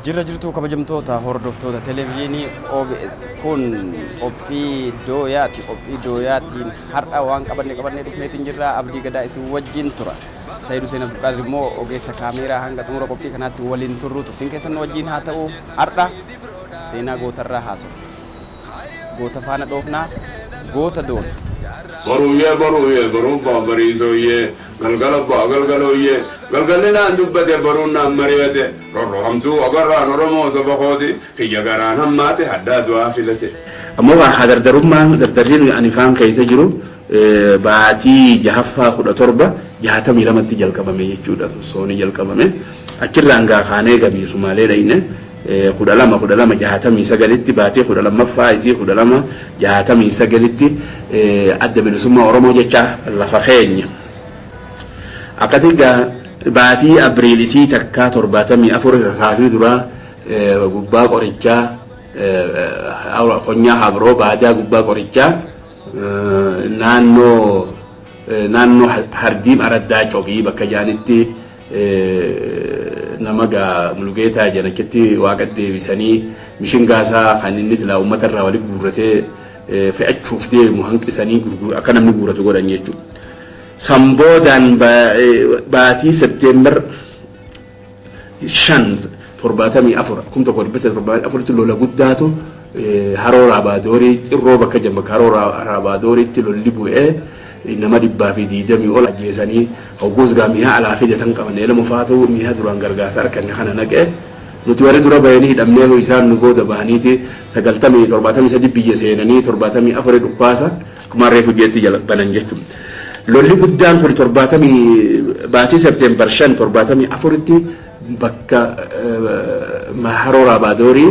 Jirra jirtu kabajamtoota hordoftoota televiziyoonii OBS kun qophii dooyaatiin har'a waan qabannee dhufneetiin jirra. Abdii Gadaa isin wajjin tura. Sayyiduu Seenaa Abdulqaadir immoo ogeessa kaameeraa hanga xumura qophii kanaatti waliin turru turtiin keessan wajjin haa ta'u har'a seenaa gootarraa haasofna. Goota faana dhoofnaa goota doona. Baruun baabariisooyee galgaloyee galgalinaan dubbate baruunaan mari'ate rorrohamtuu agarraan Oromoo saba kooti kiyya garaan hammaate haddaa du'aa filate. Ammoo dardarriin ani faan keessa jiru baatii jahaffaa 1762tti jalqabame jechuudha. Sooni jalqabame achirraan kaanee gabii Sumaalee dhayne 1269tti baatee 1269tti adda bilisummaa Oromoo jecha lafa keenya. Akkasii baatii Abriilisii takkaa 74 rasaasni duraa gubbaa qorichaa Konyaa Habroo baadaa gubbaa qorichaa naannoo Hardiim Araddaa Cobii bakka jaanitti nama Mulugeetaa janachitti waaqa deebisanii mishingaasaa kan inni silaa uummata irraa walitti guurratee fe'achuuf deemu hanqisanii akka namni guurratu godhan jechuudha. Samboodaan baatii Septeembar 5/74 lola guddaatu haroo Raabaadorii xirroo bakka jambaka haroo Raabaadoriitti lolli bu'ee nama 220 ol ajjeesanii hogguus mi'a alaa fidatan qaban elmu faatu mi'a duraan gargaarsa arkan kana naqee nuti warri dura bayanii hidhamnee isaan nu booda bahaniiti 73 biyya seenanii 74 dhukkaasa akkuma reefu jeetti banan jechuudha. Lolli guddaan kun 70 baatii Septeembar 5/74tti bakka haroo Raabaadorii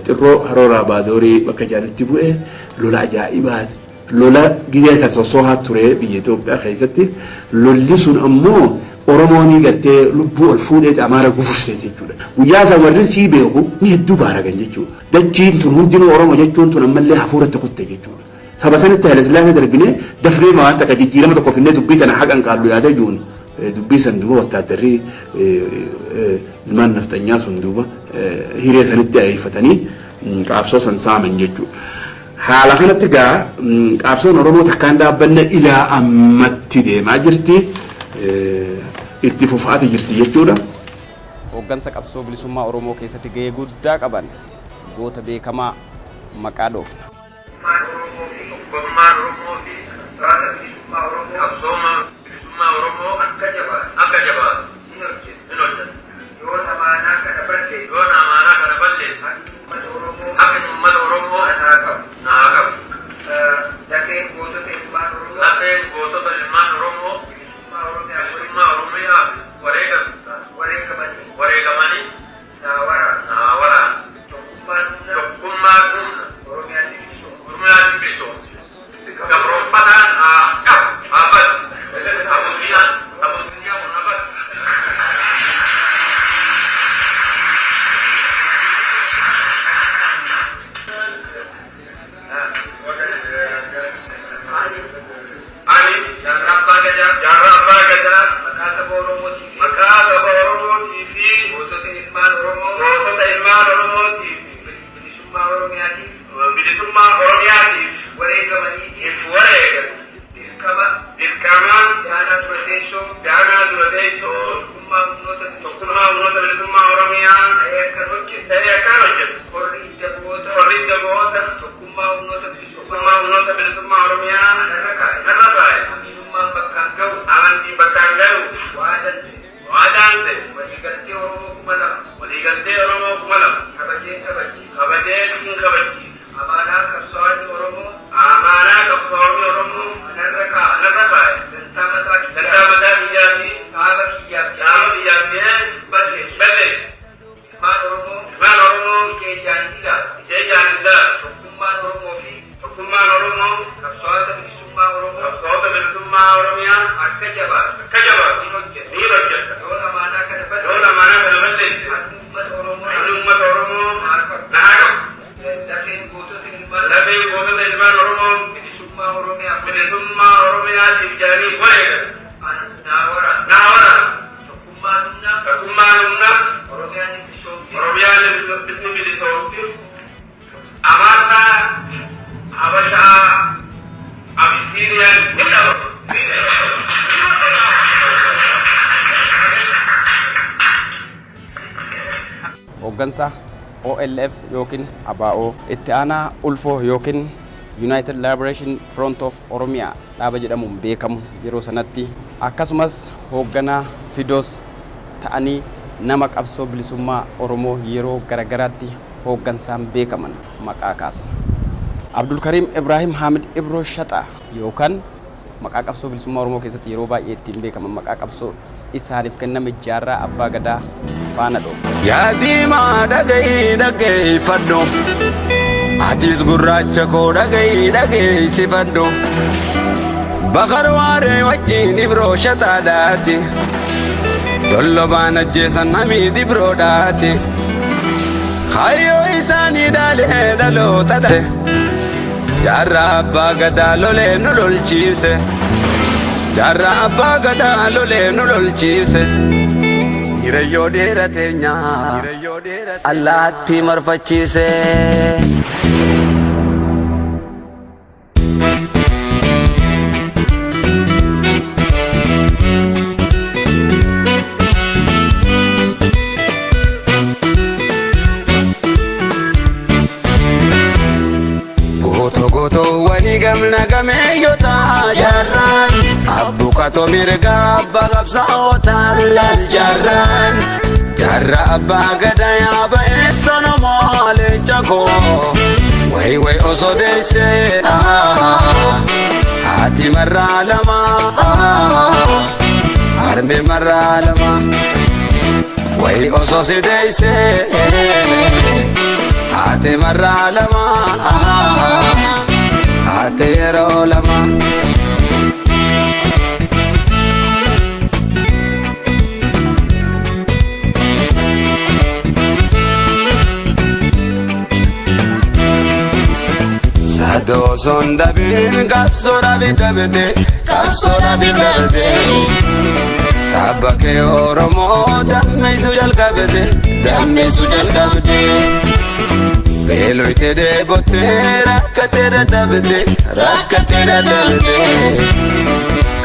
xirroo haroo Raabaadorii bakka jaanitti bu'ee lola ajaa'ibaati. Lola gideeta tosoo ture biyya Itoophiyaa keessatti lolli sun ammoo Oromoonii gartee lubbuu ol fuudhee Amaara gufursee jechuudha. Guyyaa isaa warri sii beeku ni hedduu baaragan jechuudha. Dachiin tun hundinuu Oromoo jechuun tun ammallee hafuuratti kutte jechuudha. Saba sanitti Haile Sillaasee darbinee dafnee waan takka jijjiirama tokko finnee dubbii tana haqan qaallu yaada juun dubbii san duuba wattaaddarrii ilmaan naftanyaa sun duuba hiree sanitti ayeeffatanii qaabsoo san saaman jechuudha. Haala kanatti qaabsoon Oromoo takkaan dhaabbanne ilaa ammatti deemaa jirti. Itti fufaati jirti jechuudha. Hooggansa qabsoo bilisummaa Oromoo keessatti gahee guddaa qaban goota beekamaa maqaa dhoofna. Oromiyaan باسم مينيسوتا أمارنا حبشة أبيسينيا Hooggansa OLF yookiin ABO itti aanaa ulfoo yookiin United Liberation Front of Oromia dhaaba jedhamuun beekamu yeroo sanatti akkasumas hoogganaa Fidos ta'anii nama qabsoo bilisummaa Oromoo yeroo garagaraatti hooggansaan beekaman maqaa kaasna. Abdul Karim Ibrahim Hamid Ibro Shaxaa yookaan maqaa qabsoo bilisummaa Oromoo keessatti yeroo baay'ee ittiin beekaman maqaa qabsoo isaaniif kenname jaarraa abbaa gadaa faana dhoofu. Yaa diimaa dhaga'ii fadhu atis gurraacha koo dhaga'ii si fadhu bakar waaree wajjin Ibroo Shaxaadhaati dollobaan ajjeesan hamiid Ibroodhaati kaayyoo isaanii dhaalee dhaloota dhaate jaarraa abbaa gadaa lolee nu lolchiise jaarraa abbaa gadaa lolee nu lolchiise. Hirayyoo dheerateenya allaatti marfachiise. Gootoo wani gamna gameeyyota jaarraan abbukato mirga abba qabsaa'ota lal jaarraan jaarra abbaa gadaa yaaba eessa namoo leenca koo way osoo deesse haati marraa lama harme marraa lama way osoo si deesse haati marraa lama haati yeroo lama. Doson dabin kapsora bidabete sabake Oromo damme sujal kabde belo ite de botte rakate dadabde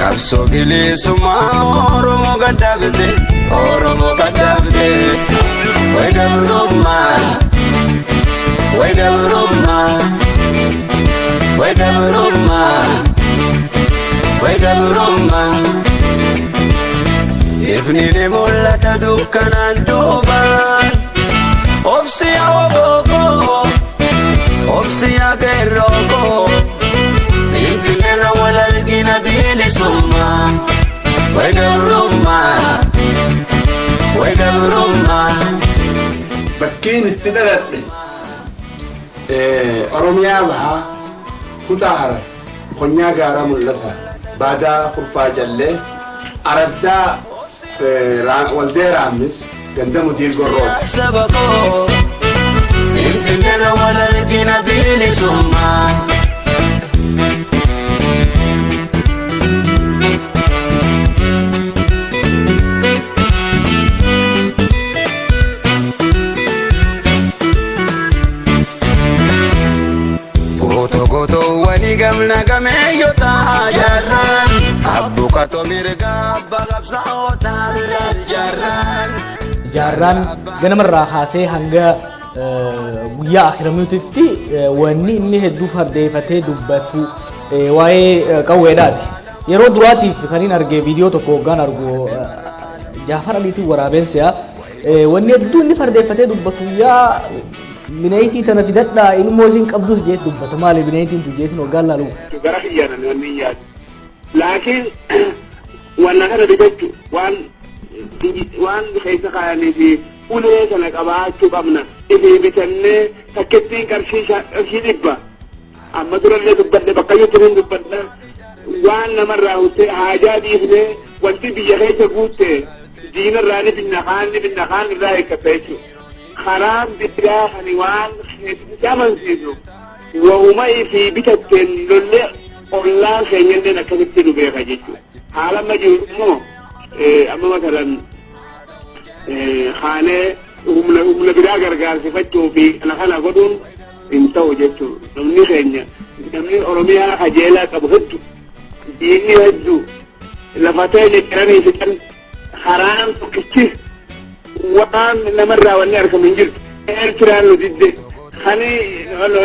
kapso bilisuma Oromo gadabde way gabruma way gabruma ifni ne mul'ata dukkanaan duubaan obsiya wogogo obsiya gerrogo finfinneerra wal argina bilisumma way gabruma bakkiin itti dhaladhe Oromiyaa bahaa kutaa hara konyaa gaaraa mul'ata baadaa kurfaa jallee araddaa waldee raamis ganda mutiir gorrooti. Sabakoo finfinneerra wal argina bilisumma. Wani gamna gameeyyota jaarraan abbukato mirga abba qabsaa'ota lal jaarraan ganamarraa kaasee hanga guyyaa akhiramutitti wanni inni hedduu fardeeffatee dubbatu waa'ee qawweedhaati. Yeroo duraatiif kan hin argee viidiyoo tokko hoggaan argu Jaafar Aliitiin waraabeensiyaa wanni hedduu inni fardeeffatee dubbatu yaa bineetii tana fidadhaa ilmoo isin qabdus jeet dubbata maali bineetiin tu jeetin hoggaan laalu. Gara kiyyaadhaan wanni yaadu. Laakiin wanna kana dibachu waan keessa kaayanii fi ulee kana qabaachuu qabna. Ifii bitannee takkettiin qarshii dhibba. Amma durallee dubbadde bakkayyuu turuun dubbadda. Waan namarraa huttee haajaa dhiifnee wanti biyya keessa guutte diinarraa ni binna kaan irraa eeggata jechuudha. Karaan biraa kan waan amansiisu wahuma fi bitatteen lollee ollaan keenyallee akkasitti nu beeka jechuudha. Haala amma jiru immoo amma matalan kaanee humna biraa gargaarsifachuu fi kana godhuun hin ta'u jechuudha. Namni keenya namni Oromiyaa qajeelaa qabu hedduu diinni hedduu lafatee jijjiiranii fixan karaan tokkichi waan namarraa wanni argamu hin jirtu. Eertiraan nu didde kani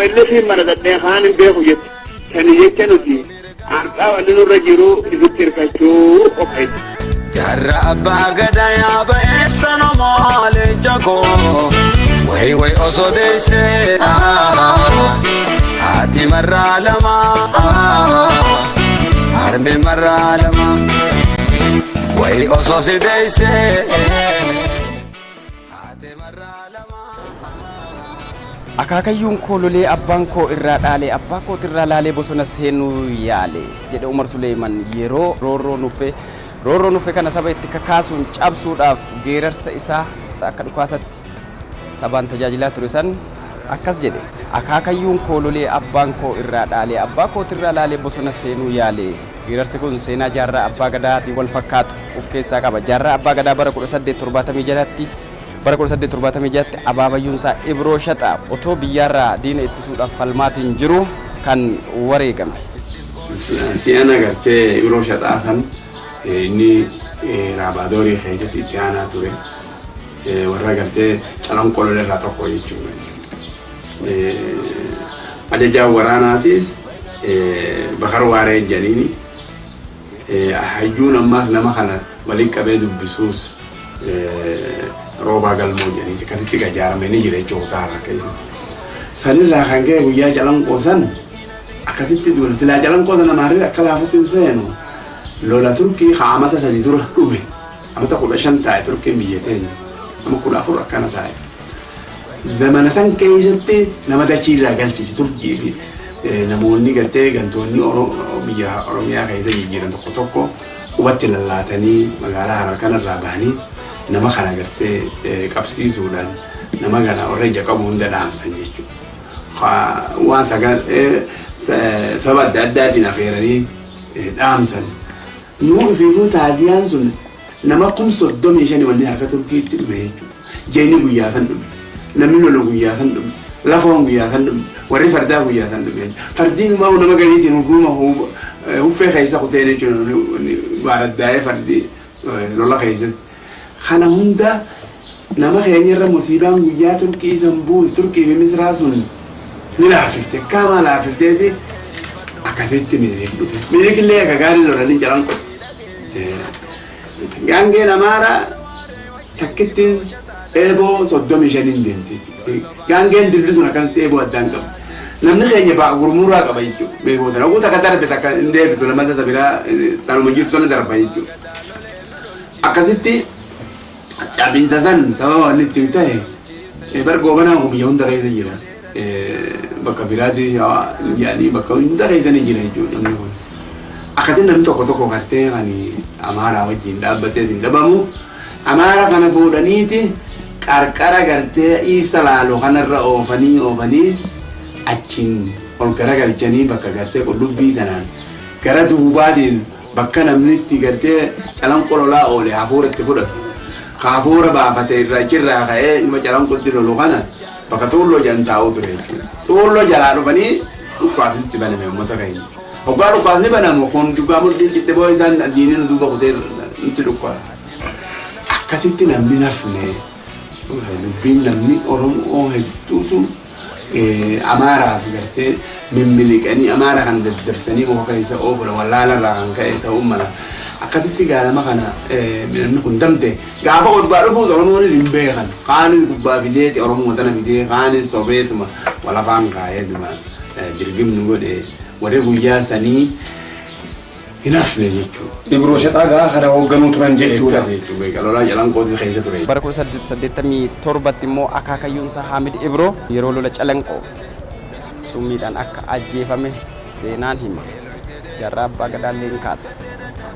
illee maradadhee kaan hin beeku jechuudha. Kani jecha nuti har'aa wanni nurra jiru ifitti hirkachuu qopheessa. Jarra abbaa gadaa yaaba eessano maalee jagoo way osoo deessee haati marraa lama harmi marraa lama way osoo si deessee haati marraa lama. Akaakayyuun koo lolee abbaan koo irraa dhaalee abbaa kootirraa laalee bosona seenuu yaale jedhe Umar Suleeman yeroo roorroo nufe kana saba itti kakaasuun cabsuudhaaf geerarsa isaa akka dhukaasatti sabaan tajaajilaa ture san akkas jedhe. Akaakayyuun koo lolee abbaan koo irraa dhaalee abbaa kootirraa laalee bosona seenuu yaale. Geerarsi kun seenaa jaarraa abbaa gadaatii wal fakkaatu of keessaa qaba. Jaarraa abbaa gadaa bara 1876tti abaabayyuunsaa Ibroo Shaxaa otoo biyyaarraa diina ittisuudhaaf falmaatiin jiru kan wareegame. Si'ana gartee Ibroo Shaxaa san inni raabaadorii keessatti itti aanaa ture. Warra gartee calanqoloo irraa tokko jechuudha. Ajajaa waraanaatis Bakar Waaree jedhanii hayyuun ammaas nama kana waliin qabee dubbisuus roobaa galmoo jedhanii akkasitti gajaaramanii jira jechuudha har'a keessa. Sanirraa kan ka'e guyyaa calanqoo san akkasitti duula silaa calanqoo sana maarree akka laafutti hin seenu lola Turkii amata sadii dura dhume amata 15 taa'e Turkiin biyya teenya nama 14 akkana taa'e. Zamana san keessatti nama dachiirraa galchiti Turkii fi namoonni gartee gantoonni biyya Oromiyaa keessa jijjiiran tokko tokko qubatti lallaatanii magaalaa Harar kanarraa bahanii nama kana gartee qabsiisuudhaan nama kana warra ija qabu hunda dhaamsan jechuudha. Waan saba adda addaatiin affeeranii dhaamsan. Nuu fiiguu taadiyaan sun nama 35 wanni harka Turkiitti dhume jechuudha. Jeeni guyyaa san dhume. Namni lolu guyyaa san dhume. Lafoon guyyaa san dhume. Warri fardaa guyyaa san dhume. Fardiin immoo nama galiitiin hurruuma huffee keessa kutee jechuudha. Baaraddaa'ee fardii lola keessatti. Kana hunda nama keenyarra musiibaan guyyaa Turkii san buuse Turkii fi Misraa sun ni laafifte. Kaamaa laafifteeti akkasitti Minilik dhufe. Minilik illee akka gaarii lolanii jalan qote. Gaangeen Amaaraa takkittiin eeboo 35 deemti. Gaangeen dilli sun akkasitti eeboo addaan qaba. Namni keenya ba'a gurmuraa qaba jechuudha. Beekota naquu takka darbe takka hin deebisu lamata isa biraa tanuma jirtu sana darba jechuudha. Akkasitti dhaabinsa san sababa wanni itti ta'e bar goobanaa kun biyya hunda keessa jira. Bakka biraatti yaa'anii bakka hunda keessanii jira jechuudha namni kun. Akkasitti namni tokko gartee kan Amaaraa wajjin dhaabbatee hin dhabamu. Amaaraa kana fuudhaniiti qarqara gartee Iisa Laaloo kanarra oofanii achiin ol garagalchanii bakka gartee qullubbii kanaan gara duubaatiin bakka namni itti gartee calanqololaa oole hafuura itti fudhatu. Hafuura baafatee irraa jirraa ka'ee ima calanqotti lolu kana bakka tuulloo jan taa'uu ture jechuudha. Tuulloo jalaa dhufanii dhukkaasnitti baname uummata keenya. Hoggaa dhukkaasni banamu kun dhugaa murtiin citte boo isaan diiniin duuba kutee nutti dhukkaasa. Akkasitti namni nafne dubbiin namni Oromoo hedduutu Amaaraaf gartee mimmiliqanii Amaaraa kan daddarsanii muka keessa oofudha wallaalarraa kan ka'e ta'uu mala. Akkasitti gaalama kana namni kun damte gaafa gubbaa dhufuus Oromoon hin beekan. Kaanis gubbaa fideeti Oromoo tana fidee kaanis sobeetuma walafaan kaa'eetuma dirgimni godhe warri guyyaa sanii hin hafne jechuudha. Ibroo Shaxaa gaa kana hoogganuu turan jechuudha. Lolaa calanqootii keessa ture. Bara 1887 immoo akaakayyuunsaa Haamid Ibroo yeroo lola calanqoo summiidhaan akka ajjeefame seenaan hima. Jaarraa abbaa gadaallee ni kaasa.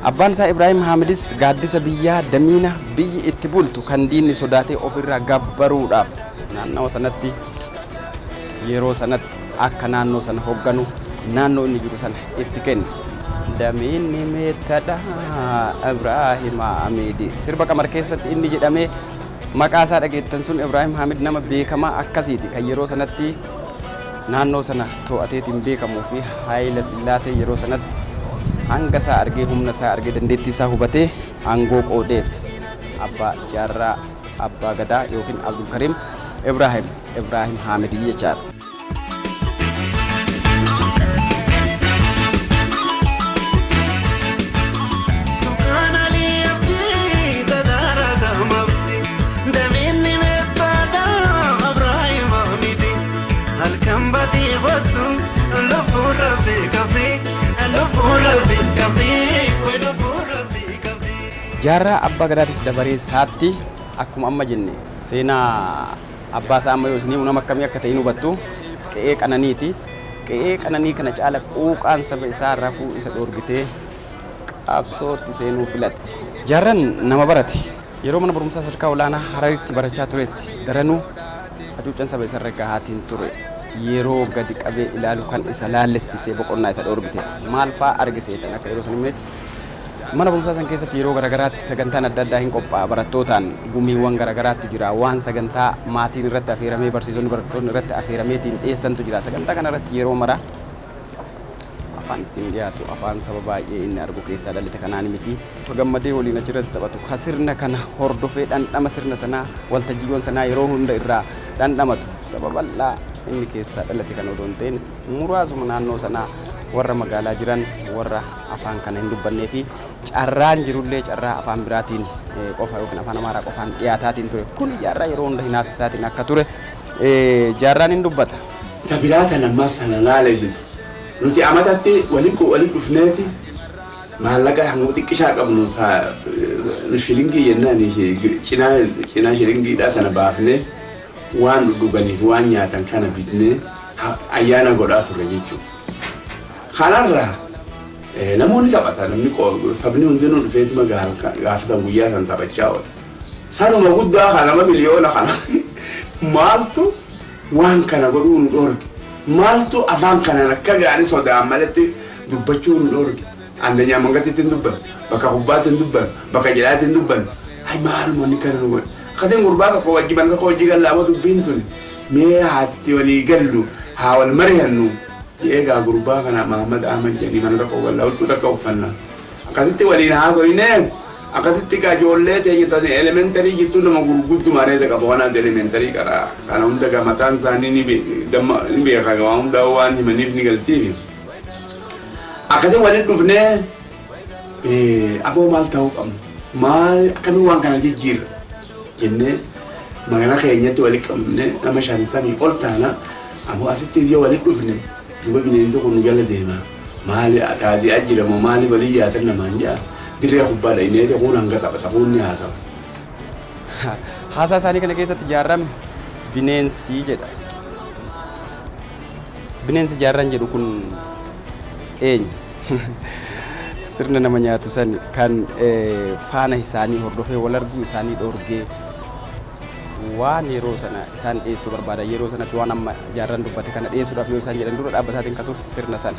Abbaan isaa Ibrahim Haamidis gaaddisa biyyaa damiina biyyi itti bultu kan diinni sodaatee ofirraa gabbaruudhaaf naannoo sanatti yeroo sanatti akka naannoo sana hoogganu naannoo inni jiru sana itti kenne. Damiinni meettadha Ibrahim Haamidi sirba qamar keessatti inni jedhamee maqaa isaa dhageettan sun Ibrahim Hamid nama beekamaa akkasiiti kan yeroo sanatti naannoo sana to'ateetiin beekamuu fi Haayila Sillaasee yeroo sanatti hanga isaa argee humna isaa argee dandeettii isaa hubatee aangoo qoodeef abbaa jaarraa abbaa gadaa yookiin Abdul Karim Ibrahim Hamid jechaadha. Jaarraa abbaa gadaatis dabaree isaatti akkuma amma jenne seenaa abbaa isaa amma yoo isinii nama akkamii akka ta'in hubattu qe'ee qananiiti. Qe'ee qananii kana caala quuqaan saba isaa rafuu isa dhoorgitee qabsootti seenuu filate. Jaarraan nama barate yeroo mana barumsaa sadarkaa olaanaa Hararitti barachaa turetti daranuu hacuuccaan saba isa irra gahaatiin ture. Yeroo gadi qabee ilaalu kan isa laallessitee boqonnaa isa dhoorgite maal fa'aa argiseetan akka yeroo san mana barumsaa san keessatti yeroo garagaraatti sagantaan adda addaa hin qophaa'a barattootaan gumiiwwan garagaraatti jira waan sagantaa maatiin irratti affeeramee barsiisonni barattoonni irratti affeerameetiin dhiyeessantu jira sagantaa kana irratti yeroo mara afaan ittiin dhiyaatu afaan saba baay'ee inni argu keessaa dhalate kanaan miti gammadee waliin achirratti taphatu ka sirna kana hordofee dhandhama sirna sanaa waltajjiiwwan sanaa yeroo hunda irraa dhandhamatu saba bal'aa inni keessaa dhalate kan odoo hin ta'in muraasuma naannoo sanaa warra magaalaa jiran warra afaan kana hin dubbannee fi carraan jirullee carraa afaan biraatiin qofa yookiin afaan amaaraa qofaan dhiyaataatiin ture kun jaarraa yeroo hunda hinaafsisaatiin akka ture jaarraan hin dubbata. Tabiraata lammas sana laalesitu nuti amatatti waliin dhufneeti maallaqa hanga xiqqishaa qabnu shilingii jennaan cinaa shilingiidhaa sana baafnee waan dhuganiif waan nyaatan kana bitnee ayyaana godhaa turre jechuudha. Kanarraa namoonni taphatan sabni hundinuu dhufeetuma gaafatan guyyaa san taphachaa oola. Sanuma guddaa kana 2 miliyoona kana maaltu waan kana godhuu nu dhoorge maaltu afaan kana akka gaarii sodaan malatti dubbachuu nu dhoorge andanya mangatitti hin dubban bakka kubbaatti hin dubban bakka jedhaatti hin dubban hay maal manni kana nu godhe kateen gurbaa tokko wajjiban tokko wajji gallaama dubbiin tuni mee haatti walii gallu haa wal mari'annu eegaa gurbaa kana Muhammad Ahmad jedhanii mana tokko gallaa huccuu takka uffanna akkasitti waliin haasoyinee akkasitti ijoollee teenyatan elementarii jirtu nama gurgudduma reeta qaba waan elementarii qara kana hunda gamataan isaanii ni beeka waan hunda waan himaniif ni galtiif akkasitti waliin dhufnee aboo maal ta'uu qabnu maal akkamii waan kana jijjiirra jennee magana keenyatti waliin qabne nama 50 ol taana ammoo asitti yoo waliin dhufne duba bineensa kun jala deema maali ataadii ajjiramoo maali walii yaatan namaan jaa dirree kubbaadha ineete kun hanga taphata kun ni haasawa. Haasaa isaanii kana keessatti jaarraan bineensi jedha. Bineensi jaarraan jedhu kun eenyu? Sirna nama nyaatu san kan faana isaanii hordofee wal arguu isaanii dhoorgee waan yeroo sana isaan dhiyeessuu barbaadan yeroo sanatti waan amma jaarraan dubbate kana dhiyeessuudhaaf yoo isaan jedhan dura dhaabbataatiin kan ture sirna sana.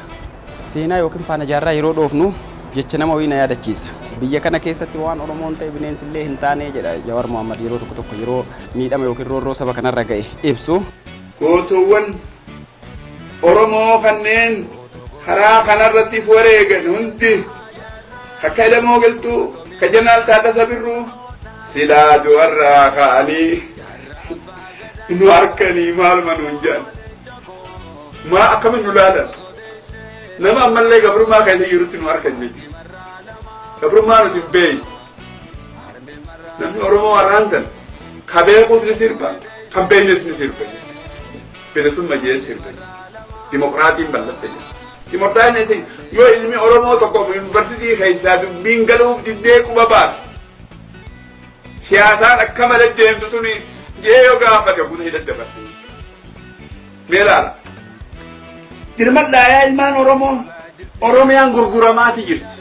Seenaa yookiin faana jaarraa yeroo dhoofnu jecha nama wayii na yaadachiisa. Biyya kana keessatti waan Oromoon ta'e bineensillee hin taane jedha Jawaar Mohammad yeroo tokko yeroo miidhama yookiin roorroo saba kanarra ga'e ibsu. Gootuuwwan Oromoo kanneen karaa kanarratti wareegan hundi akka ilmoo galtuu ka Jeneraal Taaddasaa Birruu silaa du'arraa ka'anii nu harkanii maal manuun jedhan maa akkamiin nu laalan nama ammallee gabrummaa keessa jirutti nu harkan jechuudha gabrummaa nuti hin beeyne namni Oromoo warraan tan ka beekuus ni sirba kan beeknes ni sirba bilisummaa jee sirba dimokiraatiin bal'atte dimokiraatiin yoo ilmi Oromoo tokko yuunivarsiitii keessaa dubbiin galuuf diddee quba baasa siyaasaan akka malee deemtu tuni yoo gaafate guutuu hidhatte barsiisa. Meelaala. Dirmadhaa yaa ilmaan Oromoo Oromiyaan gurguramaati jirti.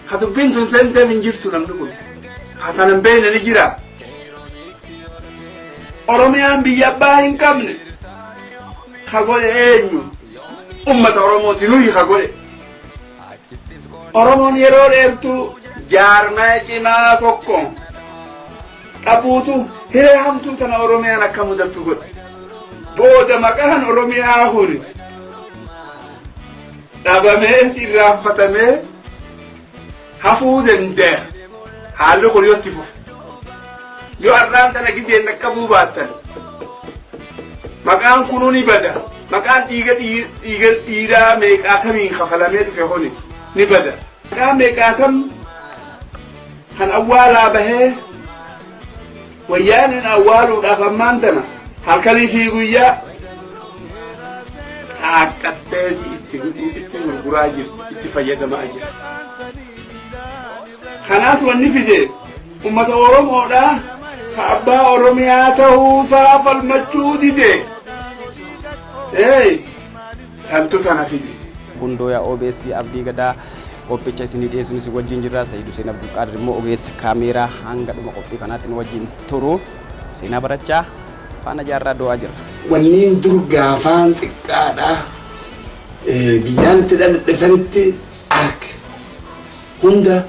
Ha dubbiin tun seenteef hin jirtu namni kun. Ha tanan beekne ni jira. Oromiyaan biyya abbaa hin qabne. Ha godhe eenyu? Ummata Oromooti nuyi ha godhe. Oromoon yeroo dheertuu jaarmaa cimaa tokko qabuutu hiree hamtuu tana Oromiyaan akka mudattu godhe. Booda maqaan Oromiyaa kun dhabamee irraanfatamee hafuu danda'a. Haalli kun yoo itti fufe. Yoo har'aan tana gideen dhaqqabuu baattan maqaan kunuu ni bada. Maqaan dhiiraa meeqaatamiin kafalamee dhufe kuni ni bada. Maqaan meeqaatam kan awwaalaa bahee wayyaanin awwaaluudhaaf ammaan tana halkanii fi guyyaa saaqqattee itti gurguraa jiru, itti fayyadamaa jiru. Kanaaf wanni fide ummata Oromoodhaa ka abbaa Oromiyaa ta'uusaa falmachuu dide. Santu tana fide. Gundooyaa OBS Abdii Gadaa qophicha isinii dhiyeessuunis wajjin jirra. Sayyid Hussein Abdulqaadir immoo ogeessa kaameeraa hanga dhuma qophii kanaatiin wajjin turu seenaa barachaa faana jaarraa do'aa jirra. Wanniin dur gaafaan xiqqaadhaa biyyaan itti dhaladhe sanitti arge hunda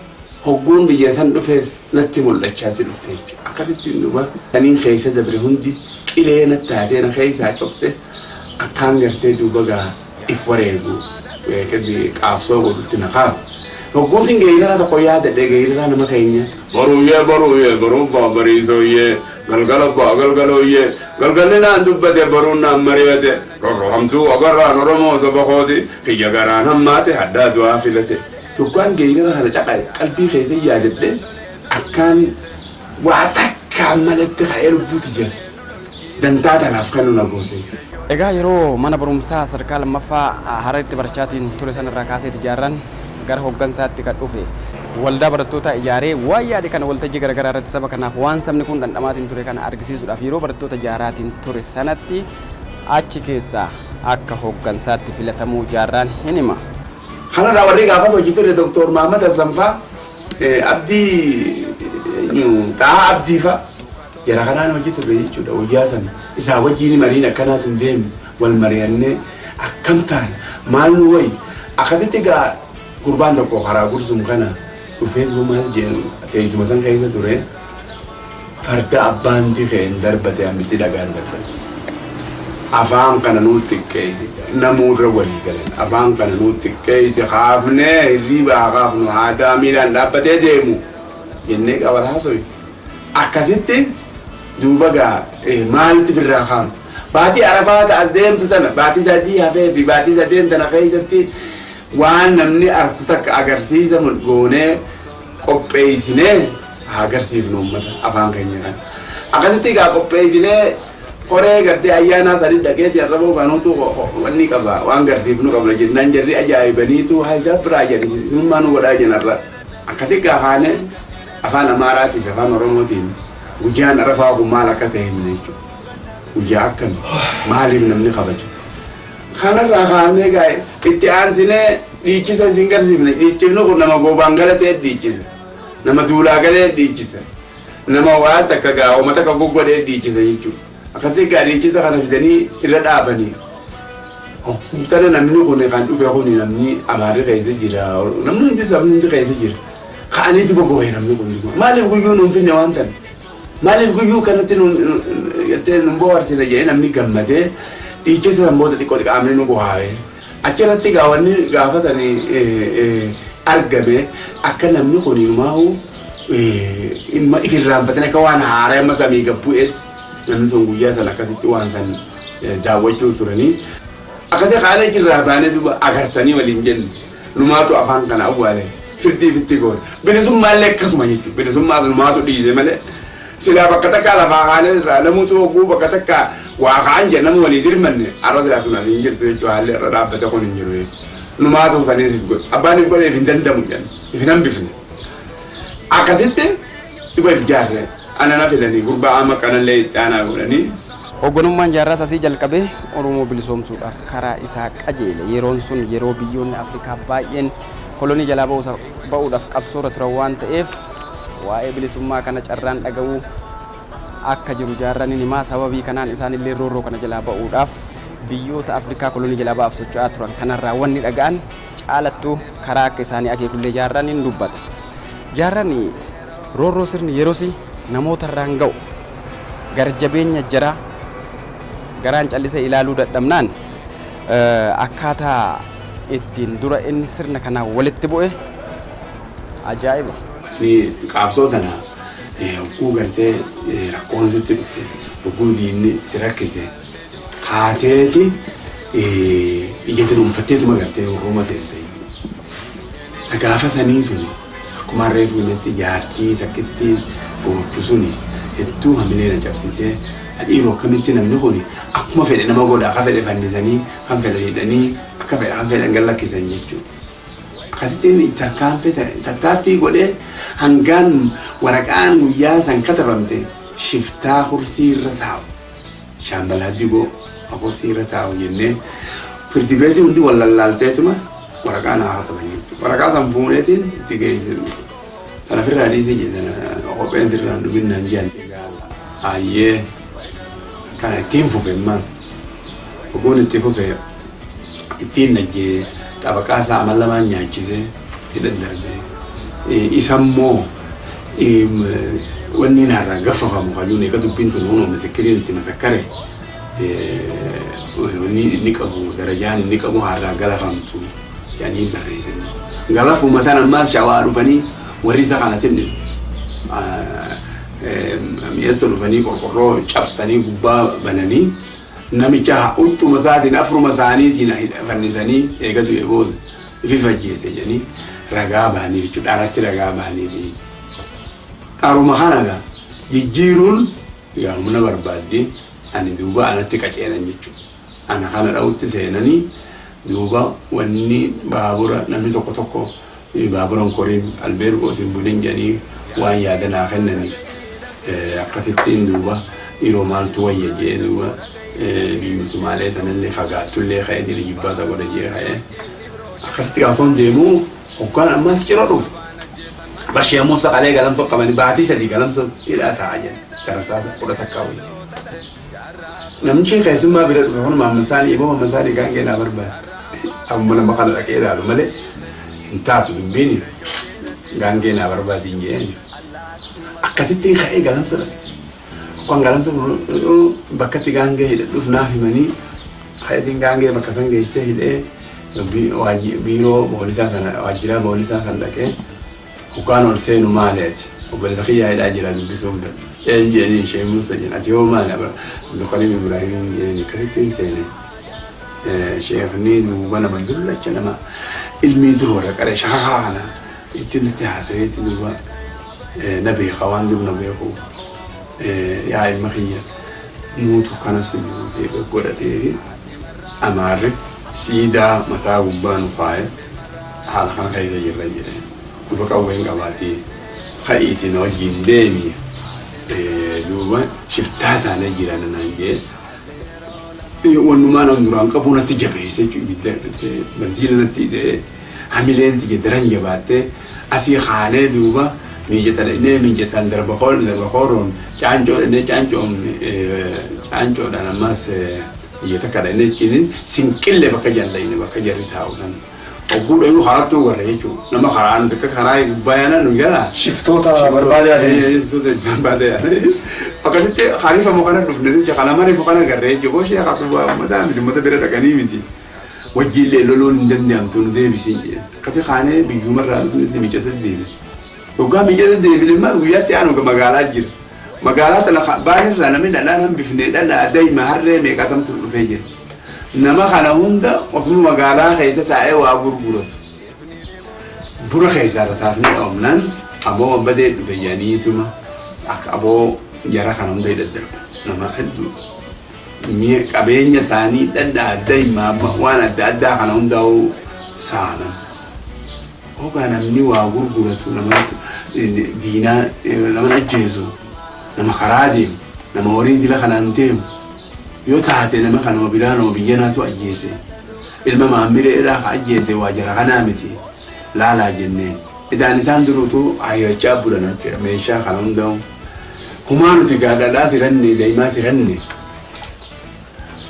hogguun biyya san dhufees natti mul'achaati dhufte jechuudha. Akkasittiin duuba kaniin keessa dabre hundi qilee natti taatee na keessaa cobte akkaan gartee duuba gaa if wareegu qaabsoo godhutti na kaafu. Hogguusin geerara tokko yaadadhe geerara nama keenya. Baruu bariisooyyee galgalooyyee galgalli naan dubbate baruun naan mari'ate rorrohamtuu agarraan Oromoo saba kooti kiyya garaan hammaate haddaa du'aa filate. Dukkaan geerara kana caqae qalbii keessa yaadadhe akkaan waa takkaan malatti ka'ee lubbuuti jira. Dantaa tanaaf kan nu goote. Egaa yeroo mana barumsaa sadarkaa lammaffaa Hararitti barachaatiin ture sanarraa kaasee ijaarran gara hooggansaatti kan dhufe waldaa barattoota ijaaree waan yaade kana waltajjii garaagaraa irratti saba kanaaf waan sabni kun dhandhamaatiin ture kana argisiisuudhaaf yeroo barattoota ijaaraatiin ture sanatti achi keessaa akka hooggansaatti filatamuu ijaarraan hin hima. Kanarraa warri gaafas hojii ture Dr. Mahammad Hassanfaa Abdii Xahaa Abdiifa jara kanaan hojii ture jechuudha. Hojii sana isaa wajjin mariin akkanaatu hin deemne wal mari'annee akkam taane maal nu wayi akkasitti gaa gurbaan tokko karaa gursum kana dhufee maal jedhu teessuma san keessa ture farda abbaan tikeen darbate amitti dhagaan darbate. Afaan kana nutti xiqqeessi namuurra walii galan afaan kana nutti xiqqeessi kaafnee hirriibaa kaafnu aadaa miilaan dhaabbatee deemu jennee qabala haasoi akkasitti duuba gaa maalitti firraa kaafnu baatii arafaa ta'as deemtu tana baatii sadii hafee fi baatii sadeen tana keessatti waan namni arku takka agarsiisa goonee qopheessinee agarsiifnu uummata afaan keenya kan akkasitti gaa qopheessinee koree gartee ayyaanaa sadii dhageetti arraboo kanuutu wanni qaba waan garsiifnu qabna jennaan jarri ajaa'ibaniitu haydaa biraa jedhisi isinummaa nu godhaa jenarra akkasitti gaafaane afaan Amaaraatiin afaan Oromootiin guyyaan arafaa kun maal akka ta'e himne jechuudha. Guyyaa akkami maaliif namni kabaja. Kanarraa kaanee gaa itti aansinee dhiichisa isin garsiifne dhiichifnu kun nama goobaan galatee dhiichisa nama duulaa galee dhiichisa nama waan takka gaa uummata takka goggodhee dhiichisa jechuudha. Akkasii gaa dhiichisa kana fidanii irra dhaabanii sana namni kun kan dhufe kun namni Amaarii keessa jira namni hundi sabni hundi keessa jira ka'aniitu bobboo'ee namni kun maaliif guyyuu nuun finne waan tan maaliif guyyuu kanatti nun bohaarsine jedhee namni gammadee dhiichisa samboota xiqqoo xiqqaamni nu bohaa'ee achirratti gaawwanni gaafatanii argame akka namni kun ilmaahu ifirraanfatanii akka waan haaraa amma samii gabbu'eetti namni sun guyyaa sana akkasitti waan san daawwachuu turanii akkasii haala jirraa baanee duuba agartanii waliin jenne numaatu afaan kana awwaale firdii fitti goone bilisummaallee akkasuma jechuudha bilisummaa numaatu dhiise malee silaa bakka takka lafaa haala irraa namuutu hogguu bakka takka waa kaan jennamu walii dirmanne arra silaatu naaf hin jirtu jechuudha haalli irra dhaabbate kun hin jiru numaatu saniis if godhe abbaan if godheef hin dandamu jenna if hin hambifne akkasitti dhuba if jaarre anana fidanii gurbaa amma kanallee itti aanaa godhanii. Hoogganummaan jaarraa asii jalqabee Oromoo bilisoomsuudhaaf karaa isaa qajeele yeroon sun yeroo biyyoonni Afrikaa baay'een kolonii jalaa ba'uudhaaf qabsoorra turan waan ta'eef waa'ee bilisummaa kana carraan dhaga'uu akka jiru jaarraan himaa sababii kanaan isaan illee roorroo kana jalaa ba'uudhaaf biyyoota Afrikaa kolonii jalaa ba'uuf socho'aa turan kanarraa wanni dhaga'an caalattuu karaa akka isaanii akeekullee jaarraan hin dubbata. Jaarrani roorroo sirni yeroosi namoota irraan ga'u garjabeenya jira garaan callisee ilaaluu dadhabnaan akkaataa ittiin dura inni sirna kana walitti bu'e ajaa'iba. Ni qaabsoo tana hogguu gartee rakkoon sitti dhufe hogguu diinni si rakkise haateeti ijatti dhuunfatteetuma gartee Oromoo seentee. Gaafa sanii suni akkuma reefu itti jaartii takkitti boochu suni hedduu hamilee na cabsisee dhiiroo akkamitti namni kuni akkuma fedhe nama godha akka fedhe fannisanii kan fedhe hidhanii akka fedhe kan fedhe galakkisan jechuudha. Akkasittiin tattaaffii godhee hangaan waraqaan guyyaa san katabamte shiftaa kursii irra taa'u shaambalaa digoo kursii irra taa'u jennee firdi beetii hundi wal lallaalteetuma waraqaan haa kataban jechuudha. Waraqaa san fuuneetiin itti geessu. Kana firraa dhiisee jedhana kopheen firraan dhubinnaan jiran. Ayyee kana ittiin fufe maal oguun itti fufe ittiin najjee xabaqaa isaa amal lamaan nyaachisee hidhan darbee isammoo wanni naarraa gaffafamu kajuun eega dubbiin tun hunuun masakkiriin itti masakkare wanni inni qabu darajaan inni qabu haarraa galafamtu yaanii barreessan galafuma san ammaas shawaa dhufanii warri isa kana tinnisu mi'eessa dhufanii qorqorroo cabsanii gubbaa bananii namicha huccuma isaatiin afruma isaaniitiin fannisanii eega du'e booda ifi fajjeese jedhanii ragaa bahanii jechuudha. Dharatti ragaa bahanii dharuma kanaga jijjiiruun yaa humna barbaadde ani duuba anatti qaceelan jechuudha. Ana kana dha'utti seenanii duuba wanni baabura namni tokko tokko baaburan koriin albeergootiin buliin jedhanii waan yaadanaa kennaniif akkasittiin duuba yeroo maaltu wayya jee duuba biyyi Sumaalee tanallee fagaattullee ka'ee diri jibbaata godha jee ka'ee akkasitti kaasoon deemuu hoggaan ammas cira dhufu. Bashee ammoo saqalee galamsa qabanii baatii sadii galamsa hidhaa taa'aa jiran garasaa 10 wayya. Namichi keessummaa bira dhufe kun maammasaanii eeboo maammasaanii gaangee naa barbaada. Amma nama kana dhaqee ilaalu malee hin taatu dubbiin gaangee naa barbaadiin jeen. Akkasittiin ka'ee galamsa dhaqe. Waan galamsa bakkatti gaangee hidhadhuuf naaf himanii ka'eetiin gaangee bakka san geessee hidhee biiroo boolisaa sana waajjiraa boolisaa san dhaqee hoggaan ol seenu maaleeti. Obboleessa kiyyaa hidhaa jira dubbisuu hin danda'u. Jenni ishee Musa jenna ati yoo maali Abdulkarim Ibrahim jenni akkasittiin seene sheekni duuba nama dullacha nama ilmii duroora qaree shaakaana ittiin itti haasaweetti duuba na beeka waan jiru na beeku yaa ilma kiyya nuutu kanas nuutee godhatee amaarri siidaa mataa gubbaa nu faaya haala kana keessa jirra jedhe duuba qawween qabaatee ka'iitiin wajjin deemii duuba shiftaa taanee jiran nangee wanumaan duraan qabu natti jabeessee ibidda bantiila natti hidhee hamileen tiyya daran jabaattee asii haanee duuba miijatan darbakooroon caancoodhaan ammas biyya takka dhannee chiniin sinqillee bakka jallayne bakka jarri taa'u san Oguudha inni harattuu garra jechuudha. Nama karaan takka karaa gubbaa nu gala. Shiftoota barbaadaa. Shiftoota barbaadaa. Akkasitti harifa mukana dhufne jecha kana mari mukana garree jechuudha. Boshee akka mataa miti mata bira dhaqanii miti. Wajjiillee loluun hin danda'amtu nu deebisee jedhe. Akkati kaanee biyyuumarraa dhufne mijata deebi. Yoggaa mijata deebiin immoo guyyaatti aanu magaalaa jira. Magaalaa tana baanirraa namni dhalaan hambifnee dhalaa daa'ima harree meeqatamtu dhufee jira. Nama kana hunda osuma magaalaa keessa taa'ee waa gurguratu. Bura keessaa taasisni dhaabnaan aboo badee dhufe janiituma akka aboo jara kana hunda hidhaddarba. Nama hedduu qabeenya isaanii dhadhaa daa'ima waan adda addaa kana hundaa'uu saaman. Hoogaa namni waa gurguratu nama diinaa nama ajjeesu nama karaa deemu nama horii dila kanaan deemu. Yoo taate nama kanuma bilaanoo biyyanaatu ajjeese ilma maammireedhaa ka ajjeese waa jara kanaa miti laalaa jenneen idaan isaan duruutu hayyachaa bulan meeshaa kana hundaa'u humaa nuti gaadhaadhaa firanne daa'imaa firanne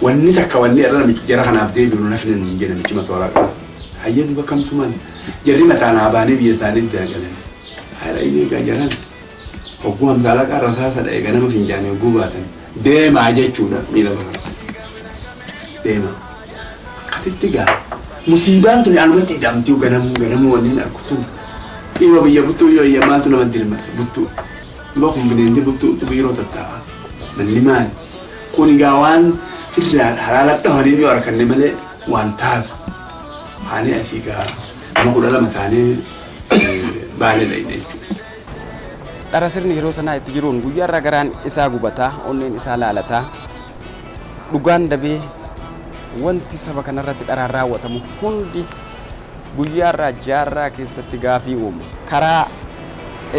wanni takka wanni irra jara kanaaf deebiinu nafne nuun jedhe michima tooraa qaba hayyatu bakkamtuman jarri mataan habaanii biyya isaanii dagalan ada ini ganjaran hukum salah kan rasa ada egan nama finjani gubatan dema aja cuna mila bakar dema ketiga musibah tu ni anu tidak mesti ganam wani aku tu iwa biya butu iya mal tu nama dirma butu iwa kumbinin dia butu tu biro tata meliman kun gawan tidak halalat dah hari ni orang kan lemale wantat hani asiga ama kudala matane bale lain itu dara sirni hero sana itti jiruun guyyaarra garaan isaa gubataa onneen isaa laalataa dhugaan dabee wanti saba kanarratti dharaan raawwatamu hundi guyyaarraa jaarraa keessatti gaafii uumu karaa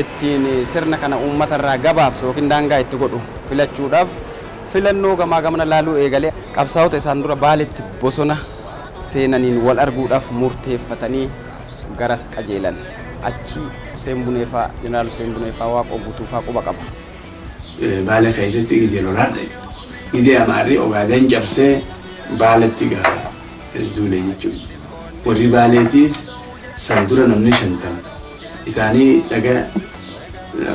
ittiin sirna kana uummatarraa gabaabsu yookiin daangaa itti godhu filachuudhaaf filannoo gamaa gamana laaluu eegalee qabsaa'ota isaan dura baaletti bosona seenaniin wal arguudhaaf murteeffatanii garas qajeelan achi Sembunefa Jeneraal Sembunefa Waaqoo guutuufaa quba qaba. Baale keessatti gidee lolaadha. Gidee amaarri ogaadeen cabsee baaletti gaa duule jechuudha. Warri baaleetiis san dura namni 50 isaanii laga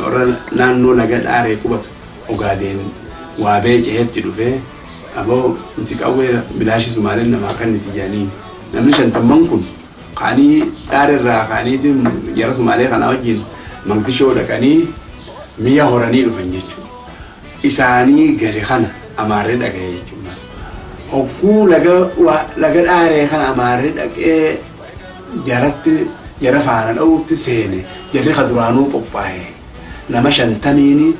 warra naannoo laga dhaaree qubatu ogaadeen waabee cehetti dhufee aboo inti qawwee bilaashi Sumaaleen namaa kan itti jaaniin namni 50 kun kani darerra kani tim jara Sumaalee kana wajjin mangtishoo dhaqanii miya horanii dhufan jechuudha. Isaanii gari kana amaarree dhaqee jechuudha. Hogguu laga dhaaree kana amaarree dhaqee jara faana dha'uutti seene jarri kaduraanuu qophaa'e nama 50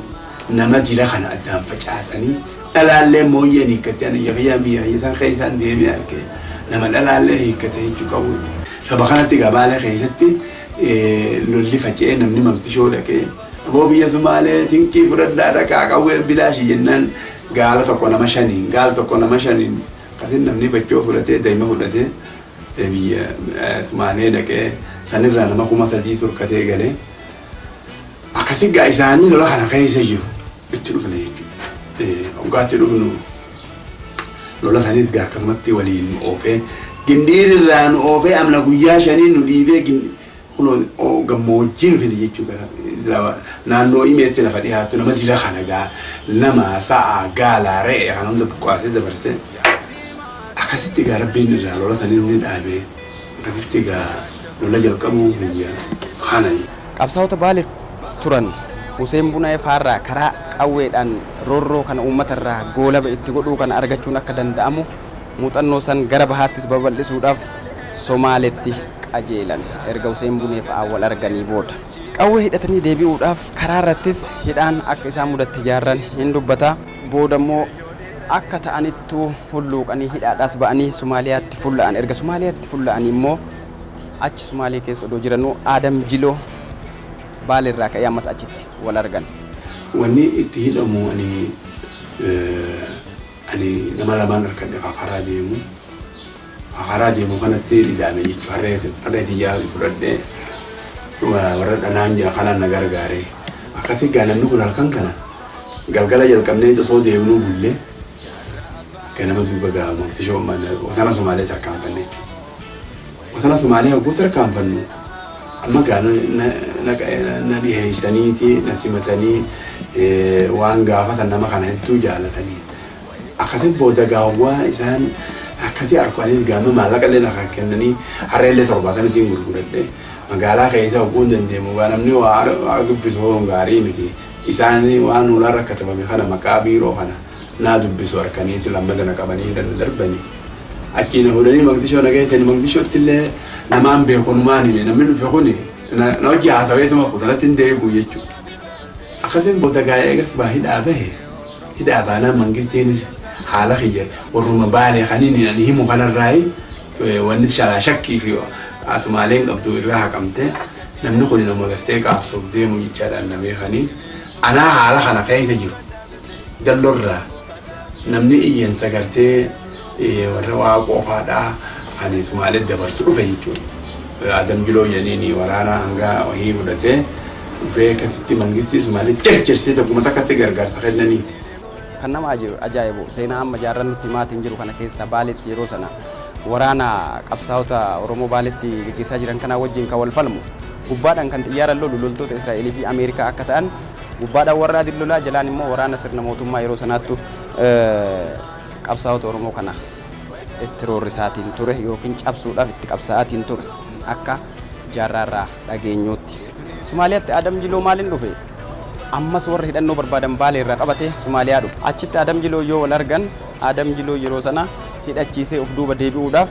nama jila kana addaan facaasanii dhalaallee mooyyeen hiikkatee ani yakayyaa biyya isaan keessaan deemee arge nama dhalaallee hiikkatee jechuu qabu. Saba kanatti gabaala keessatti lolli faca'ee namni mangtishoo dhaqee aboo biyya Sumaalee tinqii fudhadhaa dhaqaa qawwee bilaashi jennaan gaala tokko nama 5 kasin namni bachoo fudhatee daa'ima fudhatee biyya Sumaalee dhaqee sanirraa nama 3,000 turkatee galee akkasii gaa isaanii lola kana keessa jiru itti dhufne jechuudha. Hoggaatti dhufnu lola sanis gaa akkasumatti waliin oofee gindiirraa nu oofee amna guyyaa 5 nu dhiibee gammoojjii nu fide jechuudha. Naannoo imeetti lafa dhiyaattu nama dila kana gaa nama sa'a gaala re'ee kan hunda buqqaasee dabarsee akkasitti gaa rabbiin irraa lola sanis ni dhaabee akkasitti gaa lola jalqabuu biyya kana. Qabsaa'ota Baalee turan Hussein Bunee Faarraa karaa qawweedhaan roorroo kana uummatarraa goolaba itti godhuu kana argachuun akka danda'amu muuxannoo san gara bahaattis babal'isuudhaaf Somaaleetti qajeelan erga Hussein Bunee fa'aa wal arganii booda. Qawwee hidhatanii deebi'uudhaaf karaa irrattis hidhaan akka isaan mudatti ijaarran hin dubbata. Booda immoo akka ta'anittuu hulluuqanii hidhaadhaas ba'anii Somaaliyaatti fulla'an. Erga Somaaliyaatti fulla'anii immoo achi Somaalee keessa odoo jiranuu Adam Jiloo Baalee irraa ka'ee ammas achitti wal argan. Wanni itti hidhamu ani nama lamaan harkadhe karaa deemu kanatti lidhaame jechuudha. Harreetti jaali fudhadhee warra dhanaan jira kanaan na gargaare. Akkasii gaa namni kun halkan kana galgala jalqabnee osoo deemnuu bullee ganama duuba gaa murtishoo wasana Somaalee tarkaanfanne jechuudha. Wasana Somaalee hogguu tarkaanfannu amma gaa na dhiheessaniiti na simatanii waan gaafatan nama kana hedduu jaalatanii. Akkasii booda gaawwaa isaan akkasii arkuwaanis gaama maallaqa illee nakaa kennanii harreellee 70 gurguradhe magaalaa keessa hogguu dandeemu waan namni waa dubbisuu gaarii miti isaan waan ulaa rakkatamame kana maqaa biiroo kana naa dubbisuu harkaniiti lammadana qabanii darbanii achiin hudhanii Maqdishoo nageessanii Maqdishootti illee namaan beekunumaan hime namni dhufe kuni na hojii haasaweetuma kutanatti hin deebi'u jechuudha. Akkasiin booda gaa'ee eegas baa hidhaa bahe hidhaa baanaa mangistiinis haala kiyya warruma Baalee kaniin ani himu kanarraayi wanni shakkii fi Somaaleen qabdu irraa haqamte namni kun nama gartee qaabsuuf deemu jechaadhaan na beekanii anaa haala kana keessa jiru dallorraa namni iyyansa gartee warra waa qofaadhaa kan Somaalee dabarsu dhufe jechuudha. Adam Jiloo janiini waraana hanga wahii fudhatee dhufee akkasitti mangistii Somaalee cercersee tokkuma takkatti gargaarsa kennanii. Kan nama ajaa'ibu seenaa amma jaarran nutti maatiin jiru kana keessa Baaleetti yeroo sana waraana qabsaa'ota Oromoo Baaleetti gaggeessaa jiran kana wajjin kan wal falmu gubbaadhaan kan xiyyaaraan lolu loltoota Israa'elii fi Ameerikaa akka ta'an gubbaadhaan warra adii lolaa jalaan immoo waraana sirna mootummaa yeroo sanaattu qabsaa'ota Oromoo kana itti roorrisaatiin ture yookiin cabsuudhaaf itti qabsaa'aatiin ture akka jaarraarraa dhageenyuutti. Somaaliyaatti Adam Jiloo maaliin dhufe? Ammas warra hidhannoo barbaadan Baalee irraa qabate Somaaliyaa dhufe. Achitti Adam Jiloo yoo wal argan Adam Jiloo yeroo sana hidhachiisee of duuba deebi'uudhaaf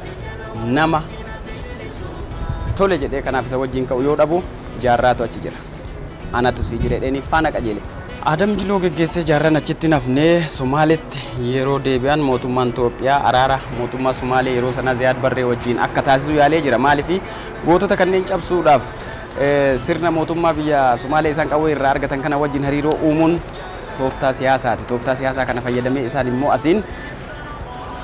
nama tole jedhee kanaaf isa wajjin ka'u yoo dhabu jaarraatu achi jira. Anatu si jireedheeni faana qajeele. Adam Jiloo geggeessee jaarraan achitti nafnee Somaalitti yeroo deebi'an mootummaan Itoophiyaa araara mootummaa Somaalee yeroo sana Ziyaad Barree wajjin akka taasisu yaalee jira. Maaliif gootota kanneen cabsuudhaaf sirna mootummaa biyya Somaalee isaan qawwee irraa argatan kana wajjin hariiroo uumuun tooftaa siyaasaati. Tooftaa siyaasaa kana fayyadamee isaan immoo asiin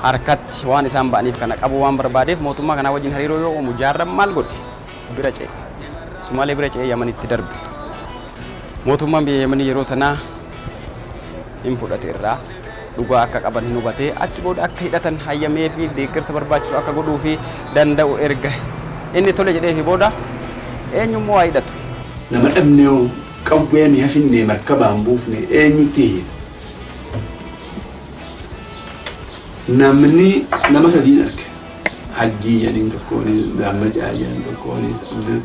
harkatti waan isaan ba'aniif kana qabu waan barbaadeef mootummaa kana wajjin hariiroo yoo uumu jaarraan maal godhe? Bira ce'e. Somaalee bira ce'ee Yamanitti darbe. Mootummaan biyya Yamanii yeroo sanaa hin fudhate irraa dhugaa akka qaban hin hubatee achi booda akka hidhatan hayyamee fi deeggarsa barbaachisu akka godhuu fi danda'u erga inni tole jedhee fi booda eenyummoo waa hidhatu. Nama dhabnee qawwee mi'a finnee markabaan buufne eenyutti namni nama sadiin arge hajjii jedhin tokkoonis dammacaa jedhin tokkoonis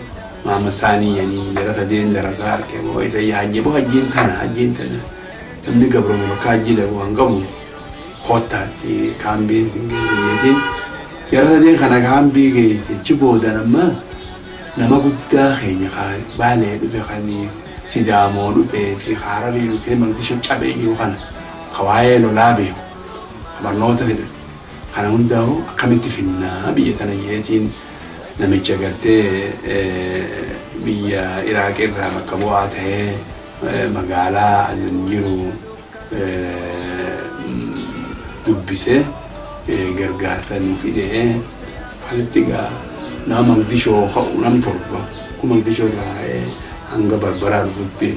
Mama Sani yani jara sadeen darasaa arge moo isa hajji bo hajjiin tana namni gabrooma bakka hajji lagu hangamu hottaatti kaambiin singeetiin jara sadeen kana kaambii geessichi booda nama guddaa keenya Baalee dhufe kanii Sidaamoo dhufe fi Hararii dhufe Mogadishoo cabee jiru kana hawaayee lolaa beeku barnoota fedhan kana hundaa'u akkamitti finnaa biyya tana jeetiin namicha gartee biyya Iraaq irraa bakka bu'aa ta'ee magaalaa jiru dubbisee gargaarsa nuuf fidee kanatti egaa nama Mogadishoo ka'u nam torba kun Mogadishoo irraa hanga Barbaraa dhufutti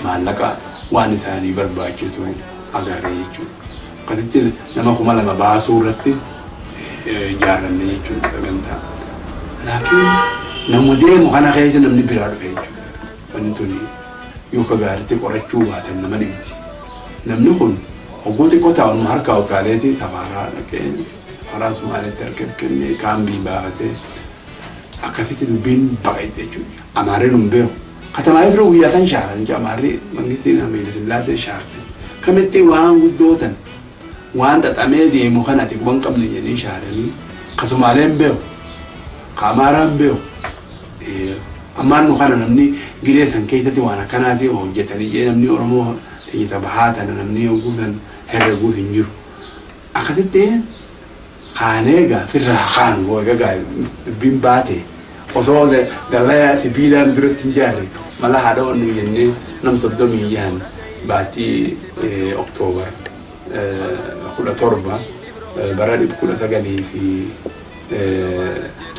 maallaqa waan isaanii barbaachisu agarre jechuudha. Akkasitti nama 2,000 baasuu irratti ijaarranne jechuudha sagantaa. Laakiin nama deemu kana keessa namni biraa dhufe jechuudha. Wanti tuni yoo ka gaariitti qorachuu baatan nama dhibti. Namni kun hogguu xiqqoo taa'uun harkaa utaaleetii safaaraa dhaqee karaa Somaaliitti harka kennee kaambii baafatee akkasitti dubbiin baqaite jechuudha. Amaarri nun beeku. Katamaa ifroo guyyaa san shaaran Amaarri mangistiin Haile Sillaasee shaarte. Kamitti waan guddootan waan xaxamee deemu kan ati waan qabne jedhanii shaaranii ka Somaaleen beeku ka Amaaraan beeku ammaan nu kana namni gireessan keessatti waan akkanaati hojjetanii jee namni Oromoo tajaajila bahaatan namni guutan herreguu hin jiru. Akkasitti kaaneega firraa kaan egaa dubbiin baate osoo dallaa sibiilaan duratti hin jaarre mala haadha onnu jennee nam 36 baatii Oktoobar 17 bara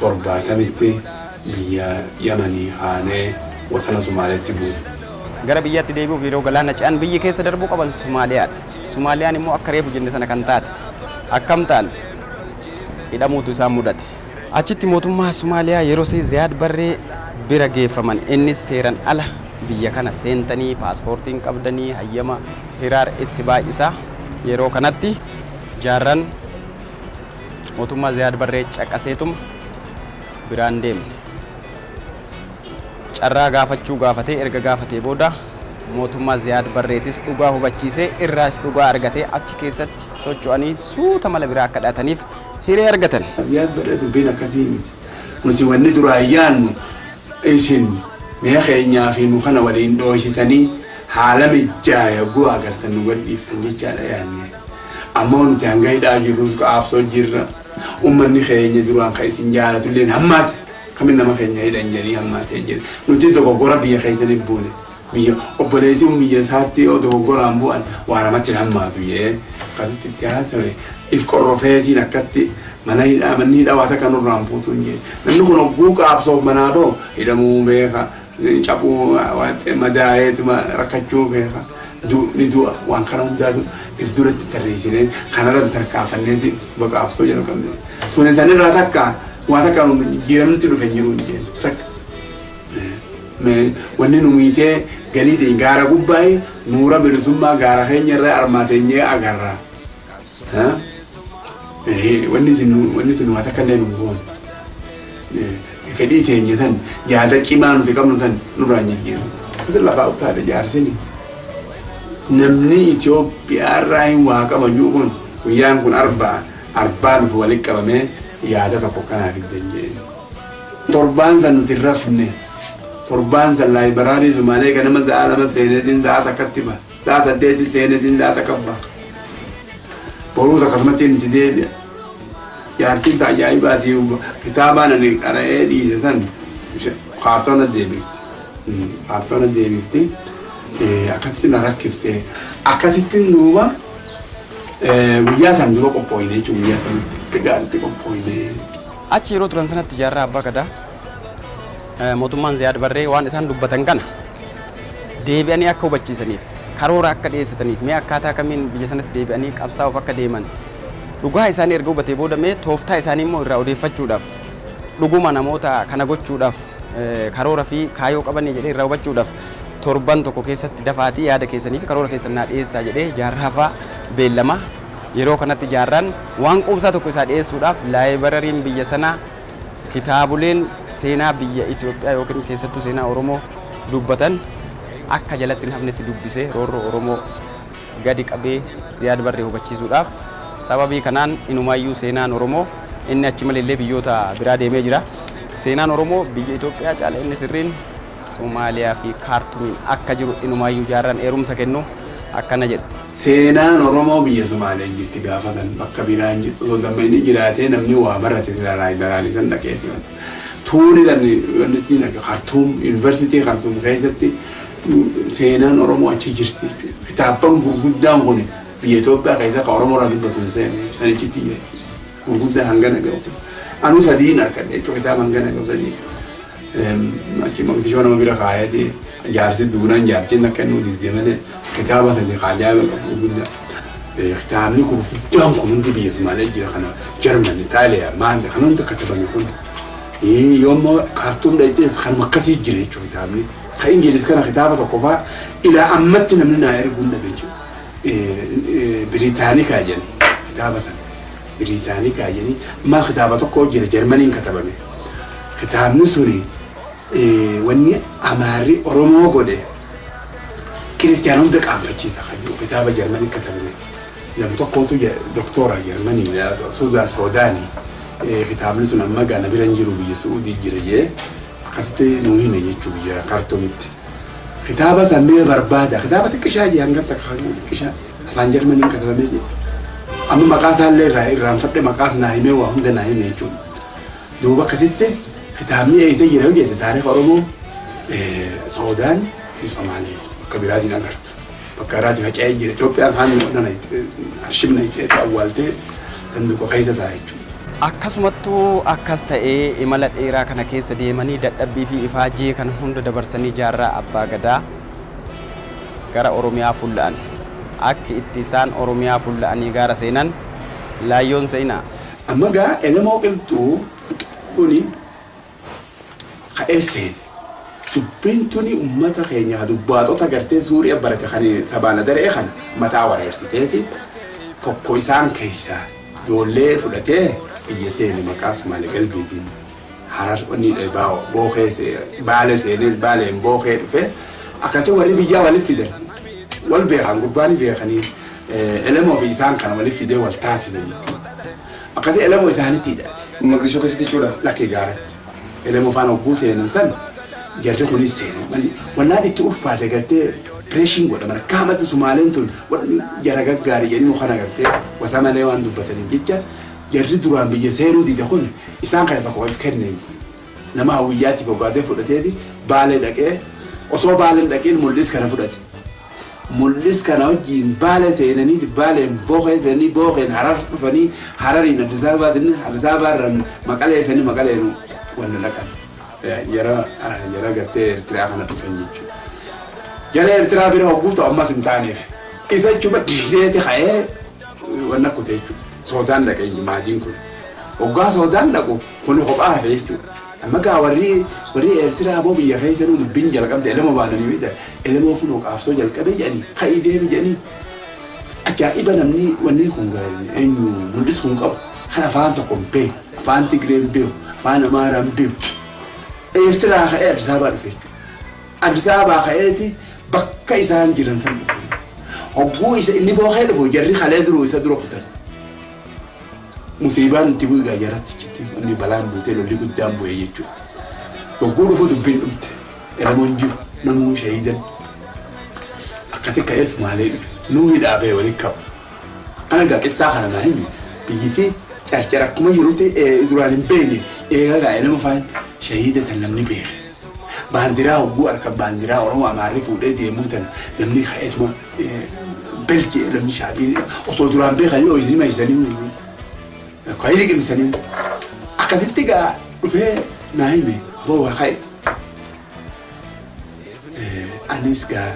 1970 biyya Yamanii haanee wasana Somaaliyaatti bu'e. Gara biyyatti deebi'uuf yeroo galaana ce'an biyyi keessa darbuu qaban Somaaliyaadha. Somaaliyaan immoo akka reefu jenne sana kan taate akkam ta'an hidhamuutu isaan mudate. Achitti mootummaa Somaaliyaa yeroo Ziyaad Barree bira geeffaman innis seeran ala biyya kana seentanii paaspoortiin qabdanii hayyama hiraar itti baay'isaa yeroo kanatti jaarran mootummaa Ziyaad Barree caqaseetuma biraan deemu. Carraa gaafachuu gaafatee erga gaafatee booda mootummaa Ziyaad Barreetis dhugaa hubachiisee irraas dhugaa argatee achi keessatti socho'anii suuta mala biraa akka dhaataniif hiree argatan. Ziyaad Barree dubbiin akkasii miti. Nuti wanni duraa ayyaannu isin mi'a keenyaa fi nu kana waliin dhoositanii haala mijaa'e gu'aa agartan nu gadhiiftan jechaadha yaanne. Ammoo nuti hanga hidhaa jirrus qaabsoo jirra. Uummanni keenya duraan kan isin jaalatu illee hammaate. Kamin nama keenya hidhan jedhanii hammaatee jira. Nuti dogoggora biyya keessaniif buune. Biyya obboleettiin biyya isaatti dogoggoraan bu'an waan namatti hammaatu jee akkasitti itti haasawee if qorrofeetiin akkatti mana manni hidhawaata kanurraan fuutuu hin jee. Namni kun hogguu qaabsoof manaa ba'u hidhamuu beeka cabuu madaa'eetuma rakkachuu beeka ni du'a waan kana hundaatu if duratti tarreessinee kanarratti tarkaanfanneeti qaabsoo jedhu qabne. Tuune sanirraa takka waan takka jiramti dhufe jiru hin jeen takka. wanni nu miitee galii gaara gubbaa'e nuura bilisummaa gaara keenya irraa armaateenyee agarra. Wanni sun waan akka illee nu goon. Kadhii keenya san yaada cimaa nuti qabnu san nurraan jijjiiru. Kasi lafaa utaadha jaarsini. Namni Itoophiyaa irraa hin waa qabanyuu kun guyyaan kun arbaa nuuf walitti qabamee yaada tokko kanaaf hin dandeenye. Torbaan san nuti rafne. Torbaan san laayibaraarii Sumaalee ganama sa'a lama seenetiin sa'a takkatti ba'a. Sa'a saddeeti seenetiin sa'a takka ba'a. Boruus akkasumatti nuti deebi'a. Jaartiin ajaa'ibaati kitaabaan ani qara'ee dhiise san kaartoona deebifti. Kaartoona deebifti. Akkasitti na rakkifte. Akkasitti duuba guyyaa san dura qophooyne jechuun guyyaa san gaariitti qophooyne. Achi yeroo turan sanatti jaarraa abbaa gadaa mootummaan Ziyaad Barree waan isaan dubbatan kana deebi'anii akka hubachiisaniif karoora akka dhiyeessataniif mee akkaataa kamiin biyya sanatti deebi'anii qabsaa'uuf akka deeman dhugaa isaanii erga hubatee booda mee tooftaa isaanii immoo irraa odeeffachuudhaaf dhuguma namoota kana gochuudhaaf karoora fi kaayoo qabanii jedhee irraa hubachuudhaaf torban tokko keessatti dafaatii yaada keessanii fi karoora keessan naa dhiyeessaa jedhee jaarraafaa beellama yeroo kanatti jaarraan waan quubsaa tokko isaa dhiyeessuudhaaf laayibarariin biyya sanaa kitaaboleen seenaa biyya Itoophiyaa yookiin keessattuu seenaa Oromoo dubbatan akka jalatti hin hafnetti dubbisee roorroo Oromoo gadi qabee Ziyaad Barree hubachiisuudhaaf sababii kanaan inumaayyuu seenaan Oromoo inni achi malee biyyoota biraa deemee jira. Seenaan Oromoo biyya Itoophiyaa caala inni sirriin Somaaliyaa fi Kaartumiin akka jiru inumaayyuu jaarraan eerumsa kennu akkana jedhu. Seenaan Oromoo biyya Somaaleen jirti gaafatan bakka biraan jiru. Osoo gammadni jiraatee namni waa barate laayibaraarii san dhaqeeti. Tuuni kan Kaartum Yuunivarsiitii Kaartum keessatti seenaan Oromoo achi jirti. Kitaabban gurguddaan kun biyya Itoophiyaa keessatti Oromoo irraa dubbatu sanichitti jira. Gurguddaa hangana gahu. Anu sadiin harkadhe jechuun kitaaba hangana gahu sadii. Achi maqdishoo nama bira kaayatee jaarsi duunaan jaartiin akka inni deemee kitaaba sadii kaajaa gurguddaa. Kitaabni gurguddaan kun hundi biyya Somaalee jira kana Jarman, Itaaliyaa, maal kan hundi katabame kun. Yoommoo Kaartuum dhaqxee kanuma akkasii jira jechuun kitaabni. Kan Ingiliis kana kitaaba tokko fa'aa ilaa ammatti namni naa erguun dhabe jechuudha. Biriitaanikaa jedhan kitaaba sana. Biriitaanikaa jedhanii maa kitaaba tokko jira Jarmaniin katabame. Kitaabni suni wanni Amaarri Oromoo godhe kiristiyaanota qaanfachiisa kan jiru kitaaba Jarmaniin katabame. Nam tokkotu doktora Jarmanii Suudaanii kitaabni sun amma gaana bira hin jiru biyya Suudii jira jee akkasitti nuu hime jechuu biyya Kaartumitti. Kitaaba sannee barbaada. Kitaaba xiqqishaa jee hanga takka xiqqishaa afaan Jarmaniin katabamee jee. Amma maqaa isaallee irraanfadhe maqaas naa himee waa hunda naa hime jechuudha. Duuba akkasitti kitaabni eeyitee jira hojjete taarifa Oromoo Suudaan fi Somaalee bakka biraatiin agartu. Bakka biraatiin faca'ee jira. Itoophiyaan haan arshibna itti awwaaltee sanduuqa keessa ta'a jechuudha. Akkasumattuu akkas ta'ee imala dheeraa kana keessa deemanii dadhabbii fi ifaajee kan hunda dabarsanii jaarraa abbaa gadaa gara Oromiyaa fulla'an. Akka itti isaan Oromiyaa fulla'anii gaara seenan laayyoon seenaa. Amma gaa elemoo qilxuu kuni ka'ee seene. Dubbiin tuni uummata keenya dubbaatota gartee Suuriyaa barate kan sabaana daree kana mataa wareersiteeti tokko isaan keessaa ijoollee fudhatee biyya seene maqaa Somaalee galbeetiin harar onni bookee baale seenee baaleen bookee dhufe akkasii warri biyyaa walitti fidan wal beekan gubbaan beekanii elemoo fi isaan kana walitti fidee wal taasisan akkasii elemoo isaanitti hidhaate. Maqdishoo keessatti jechuudha. Lakkee gaaratti elemoo faana hogguu seenan san jarri kunis seene wannaan itti ulfaate gartee pireeshiin godhaman akka hamatti Somaaleen tun jara gaggaarii jedhanii mukaan agartee wasa malee waan dubbataniif jecha jarri duraan biyya seenuu diide kun isaan kana tokko of kenne nama hawwiyyaatiif ogaatee fudhateeti baalee dhaqee osoo baaleen dhaqeen mul'is kana fudhate. Mul'is kana wajjin baalee seenanii baaleen bookee seenanii bookeen harar dhufanii harariin Addis Ababaa irraan Maqalee seenanii Maqaleen wanna dhaqan. Jara gartee Eertiraa kana dhufan jechuudha. Jara Eertiraa bira hogguu ta'u ammas hin taaneef isa jechuudha dhiiseeti ka'ee wanna kute jechuudha. Soodaan dhaqee maatiin kun hoggaa soodaan dhaqu kun kophaa hafe jechuudha. amma gaa warri Eertiraa moo biyya keessa nu dubbiin jalqabde elama baananii beekta elama kun qaabsoo jalqabe jedhanii ka'ii deemi jedhanii ajaa'iba namni wanni kun eenyu mul'isuu hin qabu kan afaan tokko hin beeku afaan Tigree hin beeku afaan Amaaraa hin beeku Eertiraa ka'ee Addis Ababaa dhufe Addis Ababaa ka'eeti bakka isaan jiran san dhufe hogguu isa inni booqee dhufu jarri kalee duruu isa dura kutan musiibaan itti bu'e gaajaratti citti inni balaan buutee lolli guddaan bu'ee jechuudha hogguu dhufu dubbiin dhumte elamoon jiru namuu shahiidan akkati ka'ees maalee dhufe nuyi dhaabee walitti qabu ana gaaqessaa kana naa himi biyyittii carcara akkuma jirutti duraan hin beekne eegaa gaa'ee nama faan shahiida tan namni beeke baandiraa hogguu harka baandiraa Oromoo Amaarri fuudhee deemuun tan namni ka'eetuma belgee namni shaabiin osoo duraan beekanii ho'isinii maayisanii ka'ii liqimsanii akkasitti gaa dhufee naa hime boo'aa ka'e anis gaa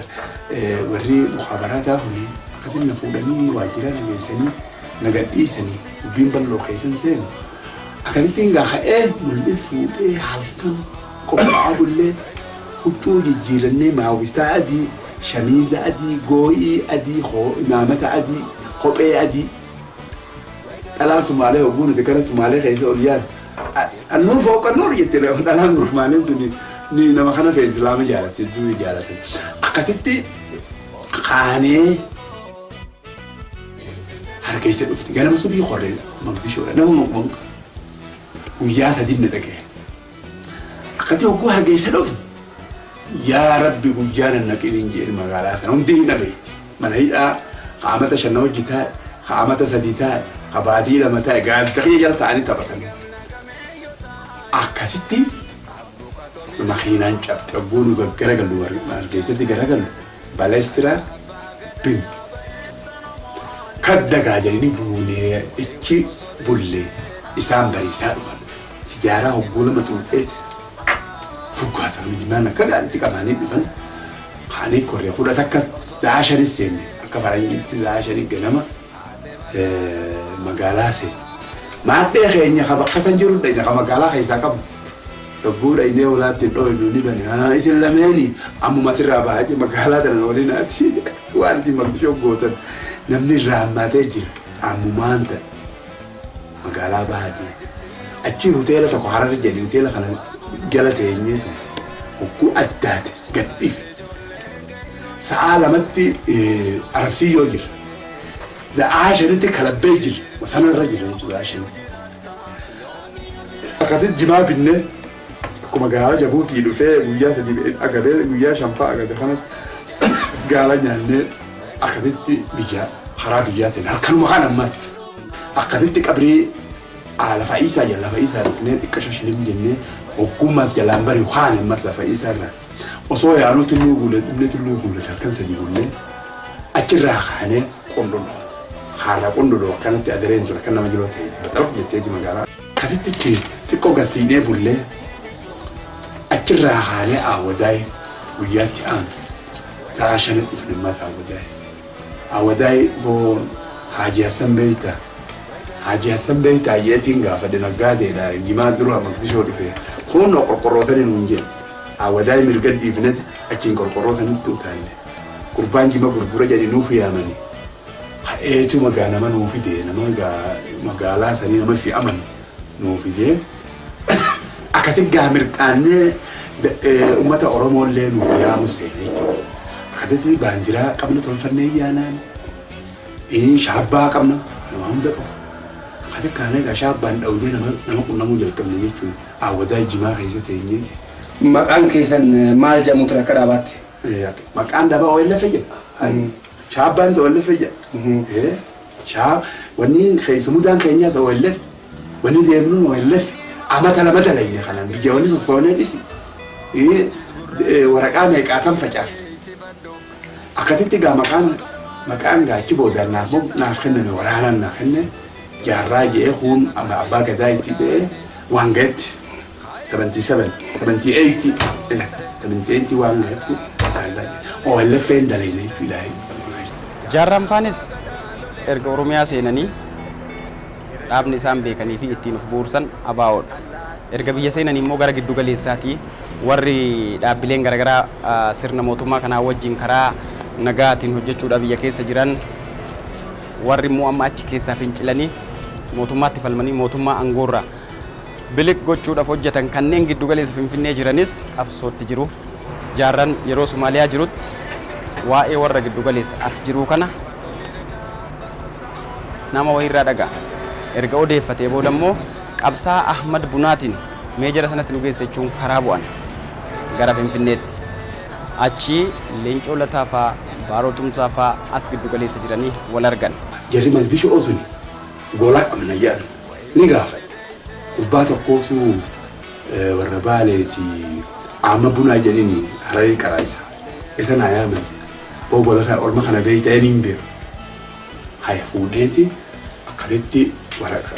warri mukhaabarataa kuni akkasitti na fuudhanii waajjira nageessanii na gadhiisanii dubbiin bal'oo keessan seenu akkasitti gaa ka'ee mul'is fuudhee halkan qophaa'aa bullee huccuu jijjiirannee maawwistaa adii shamiiza adii goo'ii adii imaamata adii kophee adii dhalaan Sumaalee hogguu nuti gara Sumaalee keessa ol yaadu annuur fooqa nuur jettee dhalaan Sumaaleen tuni ni nama kana fee Islaama jaalatte durii jaalatan akkasitti qaanee hargeessa dhufne ganama subii qorree Mogadishoodha nama Mogadishoodha guyyaa sadii na dhagee akkati hogguu hargeessa dhufne yaa Rabbi guyyaa nan naqiniin jedhe magaalaa sana hundi hin dhabeetti mana hidhaa qaamata shanna hojii taa'e qaamata sadii taa'e qabaatii lama taa'e gaazexaa jala ta'anii taphatan akkasitti makiinaan cabxe hogguu nu garagalu hargeessatti garagalu baleestiraa bin kadda gaajanii buunee ichi bullee isaan bariisaa dhufan sijaaraa hogguu lama tuuxeeti fuggaasa miidhaan akka gaariitti qabaanii dhufan kaanii korree fudhata akka daashanis seenne akka faranjiitti daashanii ganama magaalaa seenne maadhee keenya ka bakka san jiru dhayna ka magaalaa keessaa qabu hogguu dhaynee olaatti dhooynu ni bane isin lameeni ammuma sirraa baay'ee magaalaa tana waliinaati waan itti Mogadishoo gootan namni irraa hammaatee jira ammumaan ta'e magaalaa baay'ee achi hoteela tokko Hararri jedhi hoteela kana jala teenyeetu hogguu addaate gadhiif sa'aa lamatti Arabsiyyoo jira za'aa shanitti Kalabbee jira sanarra jira jechuudha za'aa shanitti akkasitti jimaa binnee akkuma gaala Jabuutii dhufee guyyaa sadii agabee guyyaa shanfaa agabe kanatti gaala nyaannee akkasitti biyyaa karaa biyyaa ta'e halkanuma kan ammatti akkasitti qabrii lafa isaa jala lafa isaa dhufnee xiqqasho shilim jennee hoggumas jalaan bari waan ammas lafa isaa irraa osoo yaanuu tulluu guule halkan sadii guulee achirraa kaanee qondodoo haala qondodoo akkanatti adareen tura kan nama jiroo ta'e ta'u jetteeti magaalaa akkasitti xiqqoo gasiinee bullee achirraa kaanee Awwadaay guyyaatti aanu sa'a shanin dhufne ammas Awwadaay boo Haaji Hassan beeyta Haaji Hassan beeyta yeetiin gaafadhe naggaadeedha jimaa dura Mogadishoo dhufe kunoo qorqorrootanii nuun jedhe Awwadaay mirga dhiifnet achiin qorqorrootanitti utaalle gurbaan jima gurgura jedhe nuuf yaamani ka'eetu nama nuu fidee nama magaalaa sanii nama fi amanu nuu fidee akkasitti gaa mirqaannee uummata Oromoollee nuuf yaamu seenee jechuudha akkasitti baandiraa qabna tolfannee yaanaan shaabbaa qabna nama hunda qabu akkasitti kaanee gaa shaabbaan dhawnee nama qunnamuu jalqabne jechuudha Awwadaay jimaa keessa teenyee maqaan keessan maal jedhamu ture akka dhaabaatti? Maqaan dhaabaa OLF jedha. Shaabbaan OLF jedha. Wanni keessumudaan keenyaas OLF wanni deemnuun OLF amata lama dalayne kanaan biyya wanni sossoonee dhisi. Waraqaa meeqaatan facaafe. Akkasitti gaa maqaan gaachi boodaan naaf kenname waraanaan naaf kenne jaarraa jedhee kun abbaa gadaa itti ta'ee waan ga'etti. 77, 78 waan ga'etti OLF dalayne jechuudha. Jaarraan faanis erga Oromiyaa seenanii dhaabni isaan beekanii fi ittiin of buursan ABO'dha. erga biyya seenan immoo gara giddu galeessaati warri dhaabbileen garaagaraa sirna mootummaa kanaa wajjin karaa nagaatiin hojjechuudha biyya keessa jiran warri immoo amma achi keessaa fincilanii mootummaatti falmanii mootummaa angoorraa bilik gochuudhaaf hojjetan kanneen giddu galeessa Finfinnee jiranis qabsootti jiru. Jaarran yeroo Somaaliyaa jirutti waa'ee warra giddu galeessa as jiru kana nama wayirraa dhagaa erga odeeffatee booda immoo qabsaa Ahmad Bunaatiin meejara sanatti nu geesse jechuun karaa bu'an gara Finfinneetti achi Leencoo Lataa fa'aa Baaroo Tumsaa fa'aa as giddu galeessa jiranii wal argan. Jarri Mogadishoo osoo goolaa qabna jedhan ni gaafa gubbaa tokkootu warra Baaleeti amma bunaa jedhanii Hararii Qaraayisa isa naa yaaman obbolota orma kana beeytee niin beeku haya fuudheeti akkasitti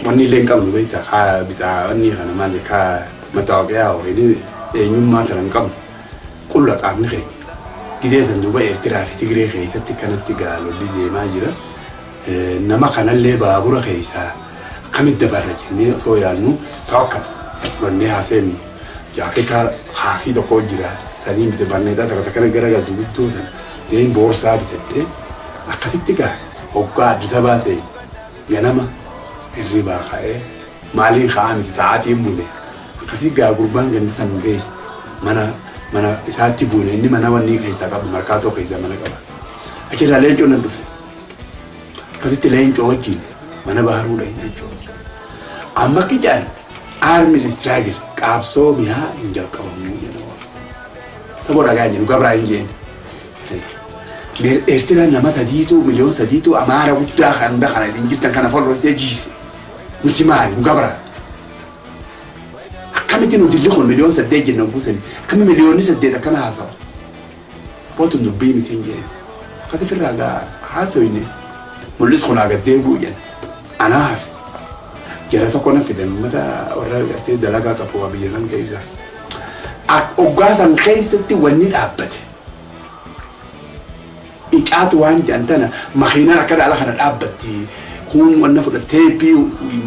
wanni illee hin qabnu beeyta haa bitaa wanni kana maali kaa mataawaqiyaa hojii eenyummaa tana hin qabnu qulla qaamni keenya gideessan duuba Eertiraa fi Tigree keessatti kanatti gaalolli deemaa jira nama kanallee baabura keessaa akkamitti dabarra jennee osoo yaadnu tawakkal furannee haaseennu jaaketa haakii tokko jira saniin bite barneetaa takka takkana garagaltu guddoo sana deeyin boorsaa bitadhee akkasitti gaa hoggaa Addis Ababaa ta'e ganama hirribaa ka'ee maaliin ka'aa miti ta'aatiin bune akkasitti gaa gurbaan gandi san geessu mana isaatti buune inni mana wanni keessaa qabu markaatoo keessaa mana qaba achirraa Leencoo nan dhufe akkasitti Leencoo wajjin mana baaruudha hin jechuudha amma akka jedhan armin struggle qaabsoo mi'aa hin jalqabamuu jedhamu saboo dhagaa jedhu gabraa hin jeen Eertiraan nama miliyoon sadiitu Amaara guddaa kan dakana isin jirtan kana folloosee jiise nuti maali nu gabraa akkamitti nu dilli kun miliyoon 8 jennan buusani akkami miliyoonni 8 akkana haasawa bootu dubbii miti hin jeen akkati firraa gaa haasoyne mul'is kun agaddee bu'uyan anaa hafe jara tokko na fidan mata warra gartee dalagaa qabu biyya san keessa oggaasan keessatti wanni dhaabbate icaatu waan jantana makiinaan akka dhaala kana dhaabbatti kun wanna fudhattee bii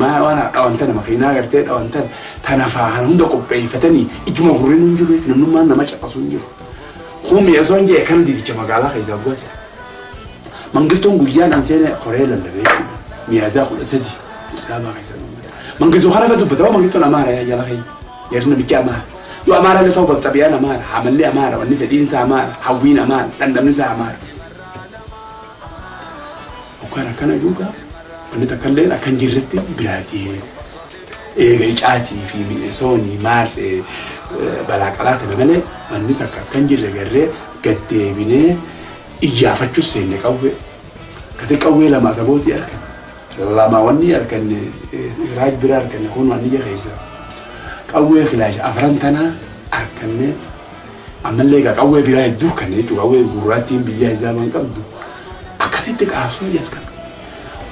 maa waan dhawantana makiinaa gartee dhawantana tana faana hunda qopheeffatanii ijuma hurriin hin jiru namnummaan nama caqasu hin jiru kun mi'eessoon jee kan didicha magaalaa keessaa bu'ate mangiltoon guyyaan anteene koree lallabee mi'aadaa 13 isaabaa keessaa mangiltoo kana dubbata mangiltoon Amaara yaa jala kee yerna bicha Amaara yo Amaara le tawba tabiyaan Amaara hamalli Amaara wanni fedhiinsa Amaara hawwiin Amaara dandamisa Amaara kana juga wanni takkalleen akkan jirretti biraatii eega icaatii fi mi'eessoonii maal balaaqalaata namalee wanni takka akkan jirre garree gaddeebinee iyyaafachuus seenne qawwee kate qawwee lama sabootii argan lama wanni argan raaj bira argan kun wanni jeeisa qawwee filaash afran tanaa arganne ammallee gaa qawwee biraa hedduu kan jechuudha qawwee gurraattiin biyyaa hizaaban qabdu akkasitti qaabsoo jalqabe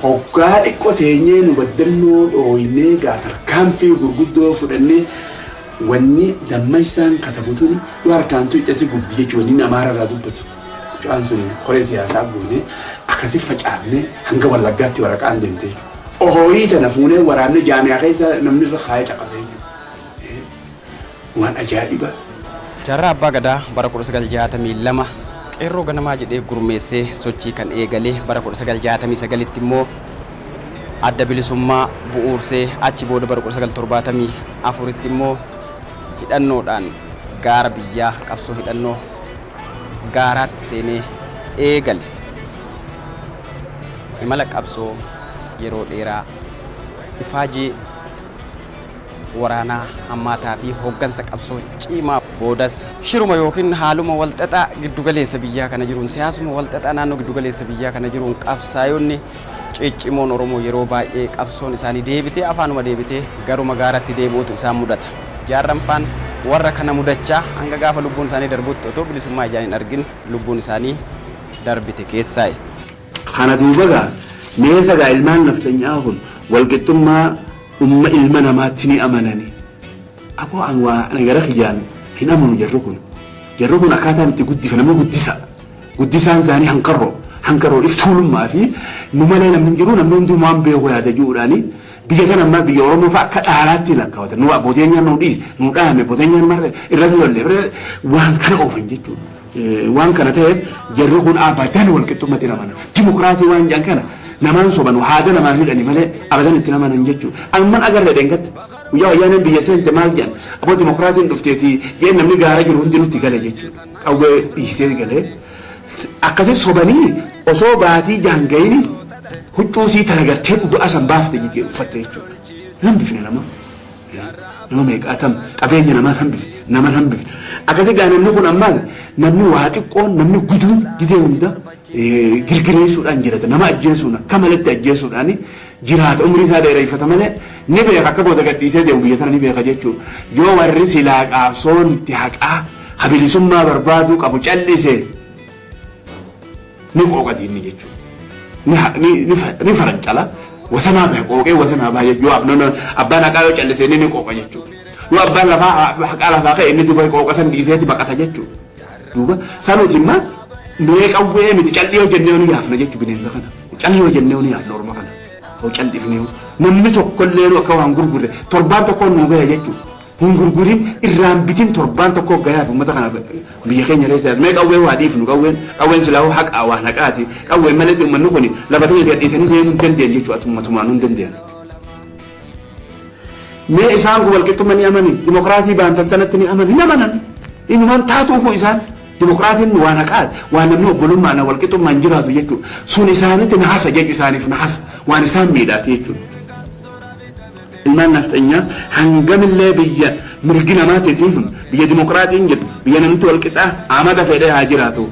hoggaa xiqqoo teenyee nu baddannoo dhooynee gaa tarkaanfii gurguddoo fudhannee wanni dammaisaan katabutun yoo harkaantu icasi gubbi jechuun inni Amaara irraa dubbatu mucaan sun koree siyaasaa goone akkasii facaafne hanga Wallaggaatti waraqaan deemtee ohooyii tana fuunee waraabne jaamiyaa keessa namni irra kaayee caqasee waan ajaa'iba. Jaarraa Abbaa Gadaa bara 1962 qeerroo ganamaa jedhee gurmeessee sochii kan eegalee bara 1969tti immoo adda bilisummaa bu'uursee achi booda bara 1974tti immoo hidhannoodhaan gaara biyyaa qabsoo hidhannoo gaaraatti seenee eegale imala qabsoo yeroo dheeraa ifaajii waraanaa hammaataa fi hooggansa qabsoo cimaa boodas shiruma yookiin haaluma walxaxaa giddugaleessa biyyaa kana jiruun siyaasuma walxaxaa naannoo giddugaleessa biyyaa kana jiruun qabsaayonni ciccimoon Oromoo yeroo baay'ee qabsoon isaanii deebitee afaanuma deebitee garuma gaaratti deebi'uutu isaan mudata. Jaarranfaan warra kana mudachaa hanga gaafa lubbuun isaanii darbutti otoo bilisummaa ijaan hin argin lubbuun isaanii darbite keessaayi. Kana duubagaa meesagaa ilmaan naftanyaa kun walqixxummaa umma ilma namaatti ni amanani aboo anwaa nagara khiyaan hin amanu jarru kun akkaataan itti guddifame guddisaan isaanii hanqarroo iftuulummaa fi nu malee namni jiru namni hundi waan beeku yaada jiruudhaani بيجتنا ما بيورم فك آلات لك كوت نوع بوتينيا نودي نوع هم بوتينيا مرة الرجل اللي وان كان أوفن جتو وان كان تهب جرّكون أبداً والكتوم ما تنامنا ديمقراطي وان جان كنا نمان صوبنا وهذا نمان هيد أنيمالي أبداً تنامنا نجتو أما أجر لدينكت ويا يانن بيسين تمال جان أبو ديمقراطي دفتي ين نمني جارج الهندي نتي قال جتو أو يستير قال أكثر صوبني وصوباتي جانجيني هتوسي تلاقتين ودو أسم بافت جيجي فتيجو نم بفني نما ميك أتم أبيني نما هم بف أكاسي قانا نقول أمال نمني واتي قون نمني قدوم جدي وندا غرغريسو أنجرت نما أجيسونا كمالت أجيسونا أني جرات عمري سادة ريفة تمنى نبي كابو تقدر يسيد يوم بيتنا نبي كجيتشو جو ورسي لاك أبصون تحك خبيل سما بربادو كابو جلسه نقول قديم نجيتشو ni farancala wasana be qoqe wasana ba yo abnono abana kayo challe seni ni qoqa jechu yo abana fa qala fa kay ni dubai qoqa san di seti bakata jechu duba sanu jimma me qawwe mi challe yo jenne ni yafna jechu binen sakana challe yo jenne ni yaf norma kana o challe fini namni tokkolle ro ka wan gurgure torban to kon no ga jechu gurgurin irran bitin torban to ko ga yaf mata kana biya kenya resa me qawwe wadi finu qawwen silaw haq awa naqati qawwe malati man nukoni labatani de ditani de mun dende jechu atuma nun dende me isan ko walketo man yamani demokrasi ban tantanatni amani namanan in man tatu fu isan demokrasi wa naqat wa namno bolum mana walketo man jiratu jechu sun isanati na hasa jechu sanif na has wa nisan midati jechu المان نفتنيا هنجم الله بيا مرجنا ما تتيفن بيا ديمقراطي إنجد بيا نمتو القطع عمدا فيده هاجراتو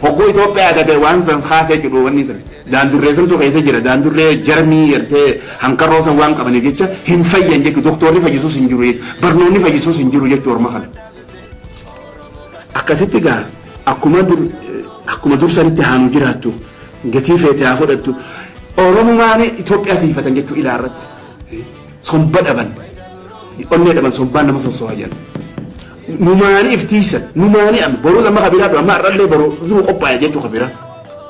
هو إثيوبيا هذا وانسان خاصة كده ونيتر داندور رئيسم تو كيسة جرا داندور رئيس جرمي يرتى هنكروسا وان كمان يجتة هم فيا نجك دكتوري فجسوس إنجروي برنوني فجسوس إنجروي يجتور ما خلا أكاسيت جا أكمدور سنتي هانو جراتو جتيفة تأخذتو أورمو ماني إثيوبيا تيفة تنجتو إلى عرض صنبان أبان أني أبان صنبان نما صنصوايا نماني افتيسا نماني أم برو ذا ما خبيرات وما أرد برو ذو قبّا يجتو خبيرات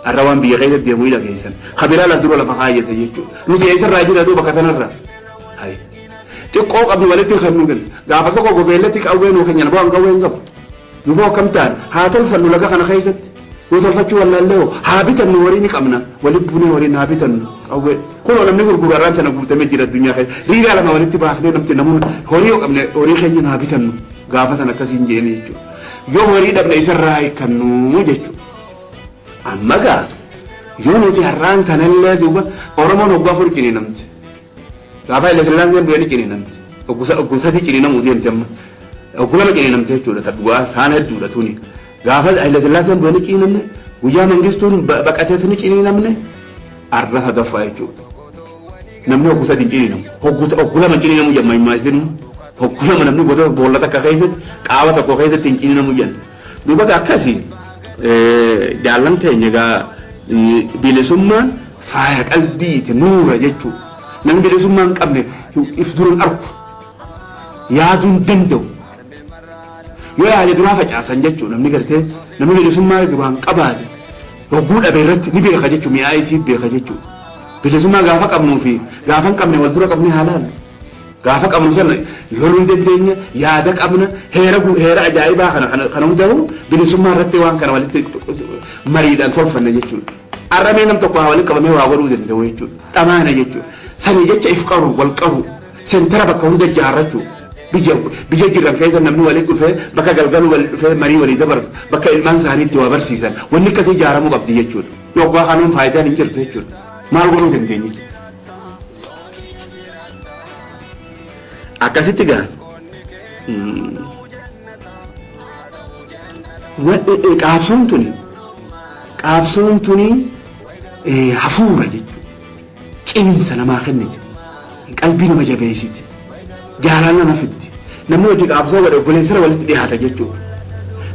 الروان بيغيث الديمويلة كيسان خبيرات لا درو لفقاية يجتو نتي يسر راجل هدو بكتنا الرا هاي تقوق ابن ولدي خنوغن دافتو قوق بيلتك أوين وخن ينبوان قوين قب يبوه كم تان هاتل فنو لك خنا خيست وتلفتشو ولا اللو هابتا نورينك أمنا ولبوني ورين هابتا أوين كل لم نقول قراران تنقول تمجد الدنيا خير رجال ما ولدت بافني نمت نمون هوريو أمنا هوري خنين هابتا غافتنا كسين جيني يو هوري دبنا يسر راي كنو جيتو أما قال يونو تهران تنالله ذوبا أورمان وقفر كني نمت غافا إلا سلام زين بياني كني نمت وقوسا دي كني نمو ديم تم وقولا كني نمت جودة تبوا سانة جودة توني غافا إلا سلام زين بياني كني نمت ويا منجستون بقاتتني كني نمت أرها دفع جودة نمني وقوسا دي كني نم وقولا من كني نمو جمع مازن وقولا من نمني بوتا بولا تكاكايزت قاوة تكاكايزت كني نمو جن دوبا كاكاسي جالن تينيغا bilisummaan faaya qalbiiti nuura jechuu namni bilisummaan qabne ifduruun arku yaaduun danda'u yoo yaade duraa facaasan jechuu namni gartee namni bilisummaa duraan qabaate hogguu dhabe irratti ni beeka jechuu mi'aa isii beeka jechuu bilisummaa gaafa qabnuu fi gaafa hin qabne wal dura qabne haalaan gaafa qabnu sana loluu dandeenya yaada qabna heera ajaa'ibaa kana hundaa'u bilisummaa irratti waan kana walitti mariidhaan tolfanna jechuudha. Arramee nam tokko hawali qabamee waa godhuu danda'u jechuudha. Dhamaana jechuudha. Sani jecha if qaru wal qaru seentara bakka hunda ijaarrachuu biyya jiran keessa namni walii dhufee bakka galgaluu walii dhufee marii walii dabarsu bakka ilmaan isaaniitti waa barsiisan wanni akkasii ijaaramuu qabdi jechuudha. Yoggaa kanuun faayidaan hin jirtu jechuudha. Maal godhuu dandeenya? Akkasitti gaa qaabsoon tuni hafuura jechuudha. Qinsa namaa kenniti qalbii nama jabeessiti jaalala nama fiddi namni hojii qaabsoo godhe obboleessira walitti dhiyaata jechuudha.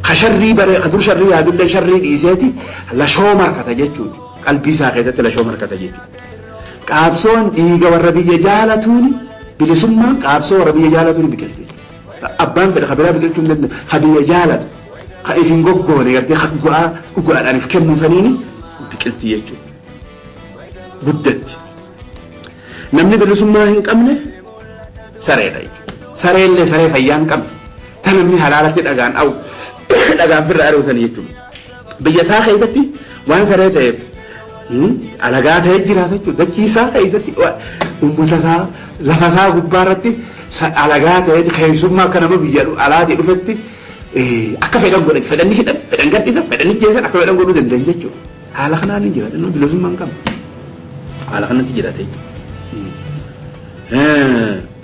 Ka sharrii bare ka dur sharrii yaadullee sharrii dhiiseeti lashoo markata jechuudha. Qalbii isaa keessatti lashoo markata jechuudha. Qaabsoon dhiiga warra biyya jaalatuuni bilisummaan qaabsoo warra biyya jaalatuuni biqilti. Abbaan fedha ka biraa biqilchuu hin danda'u ka biyya jaalatu ka ifin goggoone gartee ka dhugaadhaan if kennuu saniini biqilti jechuudha. Guddatti. namni bilisummaa hin qabne sareedha jechuudha. Sareellee saree fayyaa hin qabne tan namni halaalatti dhagaan dhawu dhagaan firra ari'uusan jechuudha. Biyya isaa keessatti waan saree ta'eef alagaa ta'ee jiraata jechuudha. Dachii isaa keessatti uummata isaa lafa isaa gubbaa irratti alagaa ta'ee keessummaa akka nama biyya alaatii dhufetti akka fedhan godhan fedhanni hidhan fedhan gadhiisan fedhanni jeesan akka fedhan godhuu danda'an jechuudha. Haala kanaan hin jiraatan bilisummaa hin qabu. Haala kanatti jiraate.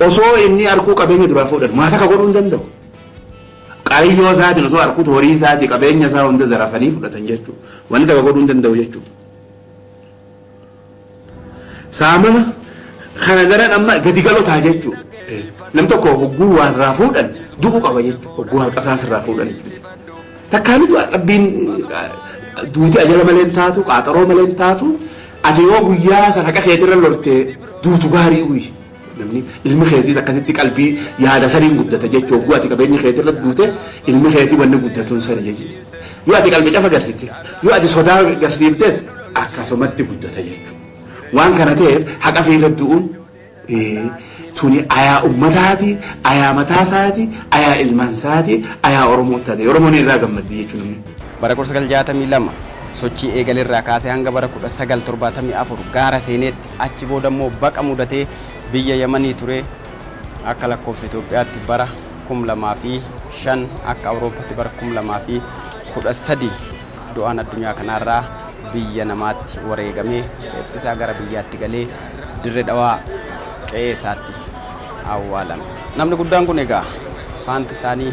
Osoo inni harkuu qabeenya duraa fuudhan maata akka godhuu hin danda'u. Qayyoo isaatiin osoo harkuu horii isaatii qabeenya isaa hunda zarafanii fudhatan jechuudha. Wanni takka godhuu hin danda'u jechuudha. Saamana kana garan amma gadi galotaa jechuudha. Namni tokko hogguu waan irraa fuudhan du'uu qaba jechuudha. Hogguu harka isaas irraa fuudhan jechuudha. Takkaanitu dhabbiin duuti ajala malee hin taatu qaaxaroo malee hin taatu ati yoo guyyaa sana haqa keetirra loltee duutu gaarii uyi. Namni ilmi keetiis akkasitti qalbii yaada saniin guddata jechuudha. Hogguu ati qabeenya keetirra duute ilmi keetii wanni guddatuun sana jechuudha. Yoo ati qalbii cafa agarsiifte yoo ati sodaa agarsiifte akkasumatti guddata jechuudha. Waan kana ta'eef haqa fiirra du'uun tuni ayaa ummataati, ayaa mataasaati, ayaa ilmaansaati, ayaa Oromoo taate. Oromoon irraa gammaddi jechuudha. Bara 1962 sochii eegalirraa kaasee hanga bara 1974 gaara seeneetti achi booda immoo baqa mudatee biyya Yamanii ture akka lakkoofsa Itoophiyaatti bara 2005 akka Awurooppaatti bara 2013 du'aan addunyaa kanarraa biyya namaatti wareegamee isaa gara biyyaatti galee dirree dhawaa qe'ee isaatti awwaalame. Namni guddaan kun egaa faanti isaanii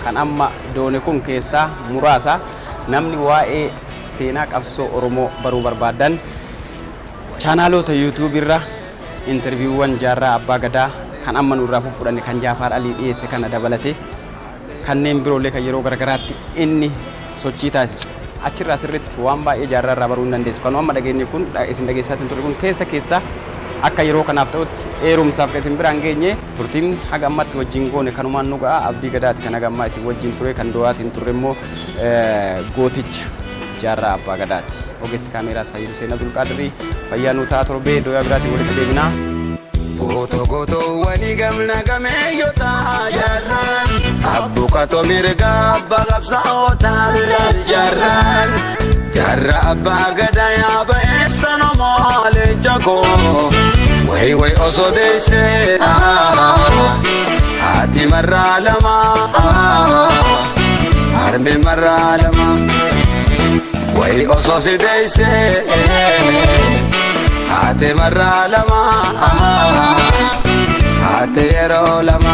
kan amma doone kun keessaa muraasa namni waa'ee seenaa qabsoo Oromoo baruu barbaadan chaanaalota YouTube irra interviiwwan Jaarraa Abbaa Gadaa kan amma nurraa fudhanne kan Jaafaar Alii dhiyeesse kana dabalate kanneen biroollee kan yeroo garagaraatti inni sochii taasisu achirraa sirriitti waan baay'ee Jaarraa irraa baruu hin dandeessu. Kan amma dhageenye kun isin dhageessaatiin ture kun keessa akka yeroo kanaaf ta'utti eerumsaaf isin biraan geenye turtiin haga ammatti wajjin goone kanumaan nu ga'a. Abdii Gadaati kan haga ammaa isin wajjin ture kan du'aatiin turre immoo gooticha Jaarraa Abbaa Gadaati. Ogeessi kaameeraa Sayyid Hussein Abdul Qaadirii fayyaa nu ta'a torbee dooyaa biraatiin walitti deebinaa. Goto wani gamna gameeyyoota Jaarraan abbuqatoo mirga abbaa qabsaa'oota Jaarraan Jaarraa Abbaa Gadaa yaaba eessa namaa leencakoo way osoo deessee haati marraa lama harmi marraa lama way osoo si deessee haati marraa lama haati yeroo lama